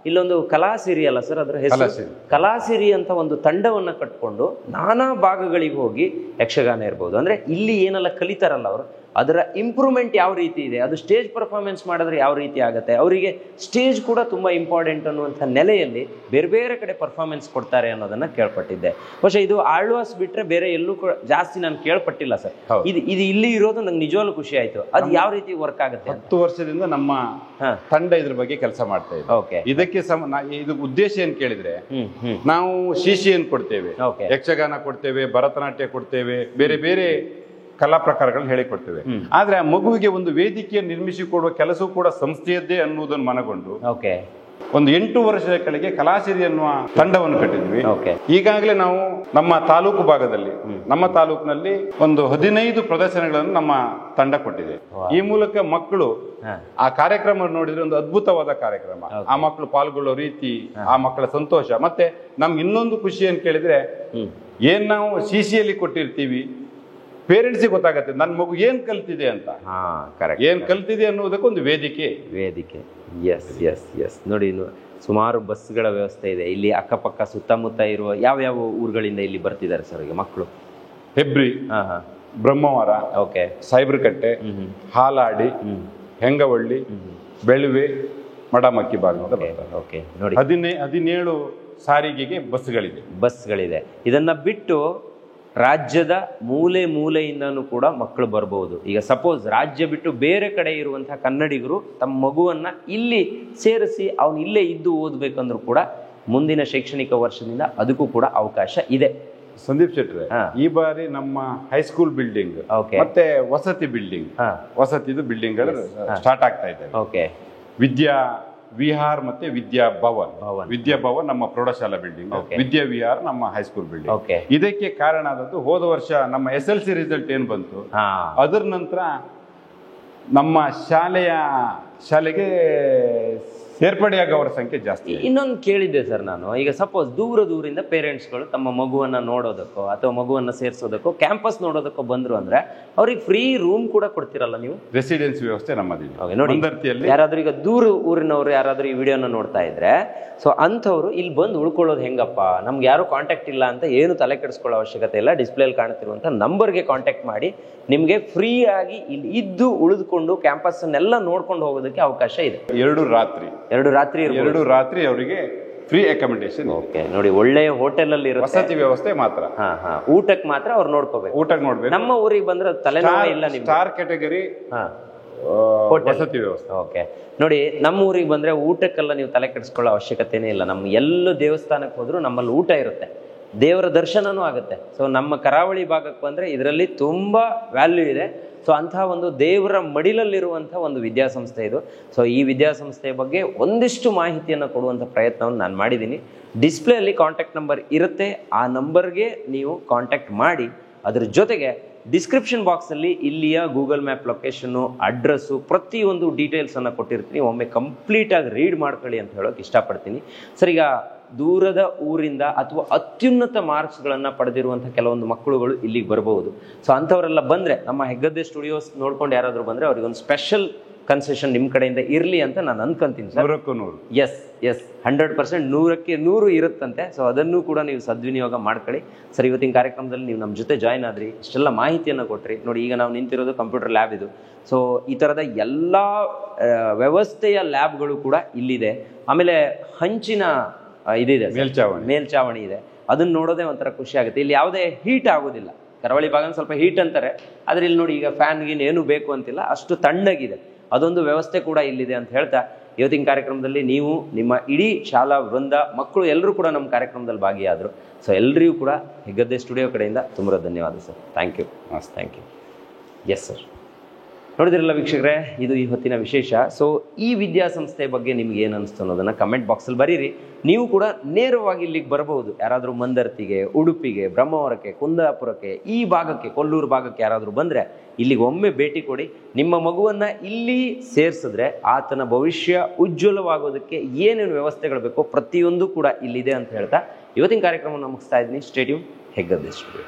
ಇಲ್ಲೊಂದು ಕಲಾಸಿರಿ ಅಲ್ಲ ಸರ್, ಅದರ ಹೆಸರು ಕಲಾಸಿರಿ ಅಂತ ಒಂದು ತಂಡವನ್ನು ಕಟ್ಕೊಂಡು ನಾನಾ ಭಾಗಗಳಿಗೆ ಹೋಗಿ ಯಕ್ಷಗಾನ ಇರ್ಬೋದು. ಅಂದರೆ ಇಲ್ಲಿ ಏನೆಲ್ಲ ಕಲಿತಾರಲ್ಲ ಅವರು, ಅದರ ಇಂಪ್ರೂವ್ಮೆಂಟ್ ಯಾವ ರೀತಿ ಇದೆ, ಅದು ಸ್ಟೇಜ್ ಪರ್ಫಾರ್ಮೆನ್ಸ್ ಮಾಡಿದ್ರೆ ಯಾವ ರೀತಿ ಆಗುತ್ತೆ, ಅವರಿಗೆ ಸ್ಟೇಜ್ ಕೂಡ ತುಂಬ ಇಂಪಾರ್ಟೆಂಟ್ ಅನ್ನುವಂಥ ನೆಲೆಯಲ್ಲಿ ಬೇರೆ ಬೇರೆ ಕಡೆ ಪರ್ಫಾರ್ಮೆನ್ಸ್ ಕೊಡ್ತಾರೆ ಅನ್ನೋದನ್ನು ಕೇಳ್ಪಟ್ಟಿದ್ದೆ. ಬಹುಶಃ ಇದು ಆಳ್ವಾಸ್ ಬಿಟ್ಟರೆ ಬೇರೆ ಎಲ್ಲೂ ಕೂಡ ಜಾಸ್ತಿ ನಾನು ಕೇಳ್ಪಟ್ಟಿಲ್ಲ ಸರ್. ಇದು ಇಲ್ಲಿ ಇರೋದು ನಂಗೆ ನಿಜವಾಗ್ಲೂ ಖುಷಿ ಆಯಿತು. ಅದು ಯಾವ ರೀತಿ ವರ್ಕ್ ಆಗುತ್ತೆ? 10 ವರ್ಷದಿಂದ ನಮ್ಮ ತಂಡ ಇದ್ರ ಬಗ್ಗೆ ಕೆಲಸ ಮಾಡ್ತಾ ಇದೆ. ಓಕೆ, ಇದಕ್ಕೆ ಇದು ಉದ್ದೇಶ ಏನ್ ಕೇಳಿದ್ರೆ, ನಾವು ಶಿಶಿಯನ್ನು ಕೊಡ್ತೇವೆ, ಯಕ್ಷಗಾನ ಕೊಡ್ತೇವೆ, ಭರತನಾಟ್ಯ ಕೊಡ್ತೇವೆ, ಬೇರೆ ಬೇರೆ ಕಲಾ ಪ್ರಕಾರಗಳನ್ನ ಹೇಳಿಕೊಡ್ತೇವೆ. ಆದ್ರೆ ಆ ಮಗುವಿಗೆ ಒಂದು ವೇದಿಕೆಯನ್ನು ನಿರ್ಮಿಸಿಕೊಡುವ ಕೆಲಸವೂ ಕೂಡ ಸಂಸ್ಥೆಯದ್ದೇ ಅನ್ನುವುದನ್ನು ಮನಗೊಂಡು ಒಂದು 8 ವರ್ಷದ ಕೆಳಗೆ ಕಲಾಸಿರಿ ಅನ್ನುವ ತಂಡವನ್ನು ಕಟ್ಟಿದ್ವಿ. ಈಗಾಗಲೇ ನಾವು ನಮ್ಮ ತಾಲೂಕು ಭಾಗದಲ್ಲಿ, ನಮ್ಮ ತಾಲೂಕಿನಲ್ಲಿ ಒಂದು 15 ಪ್ರದರ್ಶನಗಳನ್ನು ನಮ್ಮ ತಂಡ ಕೊಟ್ಟಿದೆ. ಈ ಮೂಲಕ ಮಕ್ಕಳು ಆ ಕಾರ್ಯಕ್ರಮ ನೋಡಿದ್ರೆ ಒಂದು ಅದ್ಭುತವಾದ ಕಾರ್ಯಕ್ರಮ. ಆ ಮಕ್ಕಳು ಪಾಲ್ಗೊಳ್ಳೋ ರೀತಿ, ಆ ಮಕ್ಕಳ ಸಂತೋಷ, ಮತ್ತೆ ನಮ್ಗೆ ಇನ್ನೊಂದು ಖುಷಿ ಅಂತ ಕೇಳಿದ್ರೆ, ಏನ್ ನಾವು ಸಿಸಿಯಲ್ಲಿ ಕೊಟ್ಟಿರ್ತೀವಿ, ಪೇರೆಂಟ್ಸಿಗೆ ಗೊತ್ತಾಗತ್ತೆ ನನ್ನ ಮಗು ಏನ್ ಕಲ್ತಿದೆ ಅಂತ. ಏನ್ ಕಲ್ತಿದೆ ಅನ್ನೋದಕ್ಕೊಂದು ವೇದಿಕೆ. ಎಸ್ ನೋಡಿ, ಸುಮಾರು ಬಸ್ಗಳ ವ್ಯವಸ್ಥೆ ಇದೆ ಇಲ್ಲಿ. ಅಕ್ಕಪಕ್ಕ ಸುತ್ತಮುತ್ತ ಇರುವ ಯಾವ ಊರುಗಳಿಂದ ಇಲ್ಲಿ ಬರ್ತಿದ್ದಾರೆ ಸರ್ ಈಗ ಮಕ್ಕಳು? ಹೆಬ್ರಿ, ಬ್ರಹ್ಮವರ, ಸೈಬ್ರಕಟ್ಟೆ, ಹಾಲಾಡಿ, ಹೆಂಗವಳ್ಳಿ, ಬೆಳುವೆ, ಮಡಮಕ್ಕಿ ಭಾಗ. ನೋಡಿ, 17 ಸಾರಿಗೆಗೆ ಬಸ್ಗಳಿದೆ. ಇದನ್ನ ಬಿಟ್ಟು ರಾಜ್ಯದ ಮೂಲೆಯಿಂದನೂ ಕೂಡ ಮಕ್ಕಳು ಬರ್ಬೋದು. ಈಗ ಸಪೋಸ್ ರಾಜ್ಯ ಬಿಟ್ಟು ಬೇರೆ ಕಡೆ ಇರುವಂತಹ ಕನ್ನಡಿಗರು ತಮ್ಮ ಮಗುವನ್ನ ಇಲ್ಲಿ ಸೇರಿಸಿ ಅವನು ಇಲ್ಲೇ ಇದ್ದು ಓದ್ಬೇಕಂದ್ರೂ ಕೂಡ ಮುಂದಿನ ಶೈಕ್ಷಣಿಕ ವರ್ಷದಿಂದ ಅದಕ್ಕೂ ಕೂಡ ಅವಕಾಶ ಇದೆ. ಸಂದೀಪ್ ಶೆಟ್ರೆ, ಈ ಬಾರಿ ನಮ್ಮ ಹೈಸ್ಕೂಲ್ ಬಿಲ್ಡಿಂಗ್ ಮತ್ತೆ ವಸತಿ ಬಿಲ್ಡಿಂಗ್ ಸ್ಟಾರ್ಟ್ ಆಗ್ತಾ ಇದೆ. ವಿದ್ಯಾ ವಿಹಾರ್ ಮತ್ತೆ ವಿದ್ಯಾಭವನ್ ನಮ್ಮ ಪ್ರೌಢಶಾಲಾ ಬಿಲ್ಡಿಂಗ್, ವಿದ್ಯಾ ವಿಹಾರ್ ನಮ್ಮ ಹೈಸ್ಕೂಲ್ ಬಿಲ್ಡಿಂಗ್. ಇದಕ್ಕೆ ಕಾರಣ ಆದದ್ದು, ಹೋದ ವರ್ಷ ನಮ್ಮ SLC ರಿಸಲ್ಟ್ ಏನ್ ಬಂತು, ಅದರ ನಂತರ ನಮ್ಮ ಶಾಲೆಗೆ ಸೇರ್ಪಡೆಯಾಗವರ ಸಂಖ್ಯೆ ಜಾಸ್ತಿ. ಇನ್ನೊಂದು ಕೇಳಿದ್ದೆ ಸರ್ ನಾನು, ಈಗ ಸಪೋಸ್ ದೂರದಿಂದ ಪೇರೆಂಟ್ಸ್ಗಳು ತಮ್ಮ ಮಗುವನ್ನ ನೋಡೋದಕ್ಕೋ ಅಥವಾ ಮಗುವನ್ನ ಸೇರಿಸೋದಕ್ಕೋ ಕ್ಯಾಂಪಸ್ ನೋಡೋದಕ್ಕೋ ಬಂದ್ರು ಅಂದ್ರೆ ಅವ್ರಿಗೆ ಫ್ರೀ ರೂಮ್ ಕೂಡ ಕೊಡ್ತಿರಲ್ಲ ನೀವು? ರೆಸಿಡೆನ್ಸಿ ವ್ಯವಸ್ಥೆ ನಮ್ಮದಿದೆ ನೋಡಿ. ಯಾರಾದ್ರೂ ಈಗ ದೂರ ಊರಿನವರು ಯಾರಾದ್ರೂ ಈ ವಿಡಿಯೋನ ನೋಡ್ತಾ ಇದ್ರೆ, ಸೊ ಅಂಥವ್ರು ಇಲ್ಲಿ ಬಂದು ಉಳ್ಕೊಳ್ಳೋದು ಹೆಂಗಪ್ಪ, ನಮ್ಗೆ ಯಾರು ಕಾಂಟ್ಯಾಕ್ಟ್ ಇಲ್ಲ ಅಂತ ಏನು ತಲೆ ಕೆಡಿಸ್ಕೊಳ್ಳೋ ಅವಶ್ಯಕತೆ ಇಲ್ಲ. ಡಿಸ್ಪ್ಲೇಲಿ ಕಾಣ್ತಿರುವಂಥ ನಂಬರ್ಗೆ ಕಾಂಟ್ಯಾಕ್ಟ್ ಮಾಡಿ ನಿಮಗೆ ಫ್ರೀ ಆಗಿ ಇಲ್ಲಿ ಇದ್ದು ಉಳಿದುಕೊಂಡು ಕ್ಯಾಂಪಸ್ ಅನ್ನೆಲ್ಲ ನೋಡ್ಕೊಂಡು ಹೋಗೋದಕ್ಕೆ ಅವಕಾಶ ಇದೆ. 2 ರಾತ್ರಿ ಅವರಿಗೆ ಫ್ರೀ ಅಕಾಮಿಡೇಷನ್. ಓಕೆ, ನೋಡಿ ಒಳ್ಳೆಯ ಹೋಟೆಲ್ ಅಲ್ಲಿ ವಸತಿ ವ್ಯವಸ್ಥೆ ಮಾತ್ರ. ಊಟಕ್ಕೆ ಮಾತ್ರ ಅವ್ರು ನೋಡ್ಕೋಬೇಕು. ಊಟಕ್ಕೆ ನೋಡ್ಬೇಕು. ನಮ್ಮ ಊರಿಗೆ ಬಂದ್ರೆ ತಲೆನೋವ ಇಲ್ಲ. ಸ್ಟಾರ್ ಕ್ಯಾಟಗರಿ ವಸತಿ ವ್ಯವಸ್ಥೆ. ಓಕೆ, ನೋಡಿ ನಮ್ಮ ಊರಿಗೆ ಬಂದ್ರೆ ಊಟಕ್ಕೆಲ್ಲ ನೀವು ತಲೆ ಕೆಡಿಸ್ಕೊಳ್ಳೋ ಅವಶ್ಯಕತೆನೇ ಇಲ್ಲ. ನಮ್ಮ ಎಲ್ಲ ದೇವಸ್ಥಾನಕ್ಕೆ ಹೋದ್ರು ನಮ್ಮಲ್ಲಿ ಊಟ ಇರುತ್ತೆ, ದೇವರ ದರ್ಶನನೂ ಆಗುತ್ತೆ. ಸೊ ನಮ್ಮ ಕರಾವಳಿ ಭಾಗಕ್ಕೆ ಬಂದ್ರೆ ಇದರಲ್ಲಿ ತುಂಬಾ ವ್ಯಾಲ್ಯೂ ಇದೆ. ಸೊ ಅಂತಹ ಒಂದು ದೇವರ ಮಡಿಲಲ್ಲಿರುವಂಥ ಒಂದು ವಿದ್ಯಾಸಂಸ್ಥೆ ಇದು. ಸೊ ಈ ವಿದ್ಯಾಸಂಸ್ಥೆಯ ಬಗ್ಗೆ ಒಂದಿಷ್ಟು ಮಾಹಿತಿಯನ್ನು ಕೊಡುವಂಥ ಪ್ರಯತ್ನವನ್ನು ನಾನು ಮಾಡಿದ್ದೀನಿ. ಡಿಸ್ಪ್ಲೇ ಅಲ್ಲಿ ಕಾಂಟ್ಯಾಕ್ಟ್ ನಂಬರ್ ಇರುತ್ತೆ, ಆ ನಂಬರ್ಗೆ ನೀವು ಕಾಂಟ್ಯಾಕ್ಟ್ ಮಾಡಿ. ಅದ್ರ ಜೊತೆಗೆ ಡಿಸ್ಕ್ರಿಪ್ಷನ್ ಬಾಕ್ಸಲ್ಲಿ ಇಲ್ಲಿಯ ಗೂಗಲ್ ಮ್ಯಾಪ್ ಲೊಕೇಶನ್ನು, ಅಡ್ರೆಸ್ಸು, ಪ್ರತಿಯೊಂದು ಡೀಟೇಲ್ಸನ್ನು ಕೊಟ್ಟಿರ್ತೀನಿ. ಒಮ್ಮೆ ಕಂಪ್ಲೀಟಾಗಿ ರೀಡ್ ಮಾಡ್ಕೊಳ್ಳಿ ಅಂತ ಹೇಳೋಕೆ ಇಷ್ಟಪಡ್ತೀನಿ. ಸರ್, ಈಗ ದೂರದ ಊರಿಂದ ಅಥವಾ ಅತ್ಯುನ್ನತ ಮಾರ್ಕ್ಸ್ಗಳನ್ನು ಪಡೆದಿರುವಂಥ ಕೆಲವೊಂದು ಮಕ್ಕಳುಗಳು ಇಲ್ಲಿಗೆ ಬರಬಹುದು. ಸೊ ಅಂಥವರೆಲ್ಲ ಬಂದರೆ ನಮ್ಮ ಹೆಗ್ಗದ್ದೆ ಸ್ಟುಡಿಯೋಸ್ ನೋಡ್ಕೊಂಡು ಯಾರಾದರೂ ಬಂದರೆ ಅವ್ರಿಗೊಂದು ಸ್ಪೆಷಲ್ ಕನ್ಸೆಷನ್ ನಿಮ್ಮ ಕಡೆಯಿಂದ ಇರಲಿ ಅಂತ ನಾನು ಅನ್ಕೊಂತೀನಿ ಸರ್. 100ಕ್ಕೆ 100. ಎಸ್ 100%, 100ಕ್ಕೆ 100 ಇರುತ್ತಂತೆ. ಸೊ ಅದನ್ನು ಕೂಡ ನೀವು ಸದ್ವಿನಿಯೋಗ ಮಾಡ್ಕೊಳ್ಳಿ. ಸರ್, ಇವತ್ತಿನ ಕಾರ್ಯಕ್ರಮದಲ್ಲಿ ನೀವು ನಮ್ಮ ಜೊತೆ ಜಾಯ್ನ್ ಆದ್ರಿ, ಇಷ್ಟೆಲ್ಲ ಮಾಹಿತಿಯನ್ನು ಕೊಟ್ರಿ. ನೋಡಿ, ಈಗ ನಾವು ನಿಂತಿರೋದು ಕಂಪ್ಯೂಟರ್ ಲ್ಯಾಬ್ ಇದು. ಸೊ ಈ ಥರದ ಎಲ್ಲ ವ್ಯವಸ್ಥೆಯ ಲ್ಯಾಬ್ಗಳು ಕೂಡ ಇಲ್ಲಿದೆ. ಆಮೇಲೆ ಹಂಚಿನ ಇದಿದೆ, ಮೇಲ್ಚಾವಣಿ ಇದೆ. ಅದನ್ನ ನೋಡೋದೇ ಒಂಥರ ಖುಷಿ ಆಗುತ್ತೆ. ಇಲ್ಲಿ ಯಾವುದೇ ಹೀಟ್ ಆಗೋದಿಲ್ಲ. ಕರಾವಳಿ ಭಾಗ ಸ್ವಲ್ಪ ಹೀಟ್ ಅಂತಾರೆ, ಆದರೆ ಇಲ್ಲಿ ನೋಡಿ ಈಗ ಫ್ಯಾನ್ ಗೀನ್ ಏನು ಬೇಕು ಅಂತಿಲ್ಲ, ಅಷ್ಟು ತಣ್ಣಗಿದೆ. ಅದೊಂದು ವ್ಯವಸ್ಥೆ ಕೂಡ ಇಲ್ಲಿದೆ ಅಂತ ಹೇಳ್ತಾ ಇವತ್ತಿನ ಕಾರ್ಯಕ್ರಮದಲ್ಲಿ ನೀವು, ನಿಮ್ಮ ಇಡೀ ಶಾಲಾ ವೃಂದ, ಮಕ್ಕಳು ಎಲ್ಲರೂ ಕೂಡ ನಮ್ಮ ಕಾರ್ಯಕ್ರಮದಲ್ಲಿ ಭಾಗಿಯಾದರು. ಸೊ ಎಲ್ಲರಿಗೂ ಕೂಡ ಹೆಗ್ಗದ್ದೆ ಸ್ಟುಡಿಯೋ ಕಡೆಯಿಂದ ತುಂಬ ಧನ್ಯವಾದ sir. Thank you. Thank you. Yes sir, ನೋಡಿದ್ರಲ್ಲ ವೀಕ್ಷಕರೇ, ಇದು ಈ ಹೊತ್ತಿನ ವಿಶೇಷ. ಸೊ ಈ ವಿದ್ಯಾಸಂಸ್ಥೆ ಬಗ್ಗೆ ನಿಮ್ಗೆ ಏನು ಅನಿಸ್ತು ಅನ್ನೋದನ್ನು ಕಮೆಂಟ್ ಬಾಕ್ಸಲ್ಲಿ ಬರೀರಿ. ನೀವು ಕೂಡ ನೇರವಾಗಿ ಇಲ್ಲಿಗೆ ಬರಬಹುದು. ಯಾರಾದರೂ ಮಂದರ್ತಿಗೆ, ಉಡುಪಿಗೆ, ಬ್ರಹ್ಮಾವರಕ್ಕೆ, ಕುಂದಾಪುರಕ್ಕೆ, ಈ ಭಾಗಕ್ಕೆ, ಕೊಲ್ಲೂರು ಭಾಗಕ್ಕೆ ಯಾರಾದರೂ ಬಂದರೆ ಇಲ್ಲಿಗೆ ಒಮ್ಮೆ ಭೇಟಿ ಕೊಡಿ. ನಿಮ್ಮ ಮಗುವನ್ನು ಇಲ್ಲಿ ಸೇರಿಸಿದ್ರೆ ಆತನ ಭವಿಷ್ಯ ಉಜ್ವಲವಾಗೋದಕ್ಕೆ ಏನೇನು ವ್ಯವಸ್ಥೆಗಳು ಬೇಕೋ ಪ್ರತಿಯೊಂದು ಕೂಡ ಇಲ್ಲಿದೆ ಅಂತ ಹೇಳ್ತಾ ಇವತ್ತಿನ ಕಾರ್ಯಕ್ರಮವನ್ನು ಮುಗಿಸ್ತಾ ಇದ್ದೀನಿ. Stadium Heggadde studio.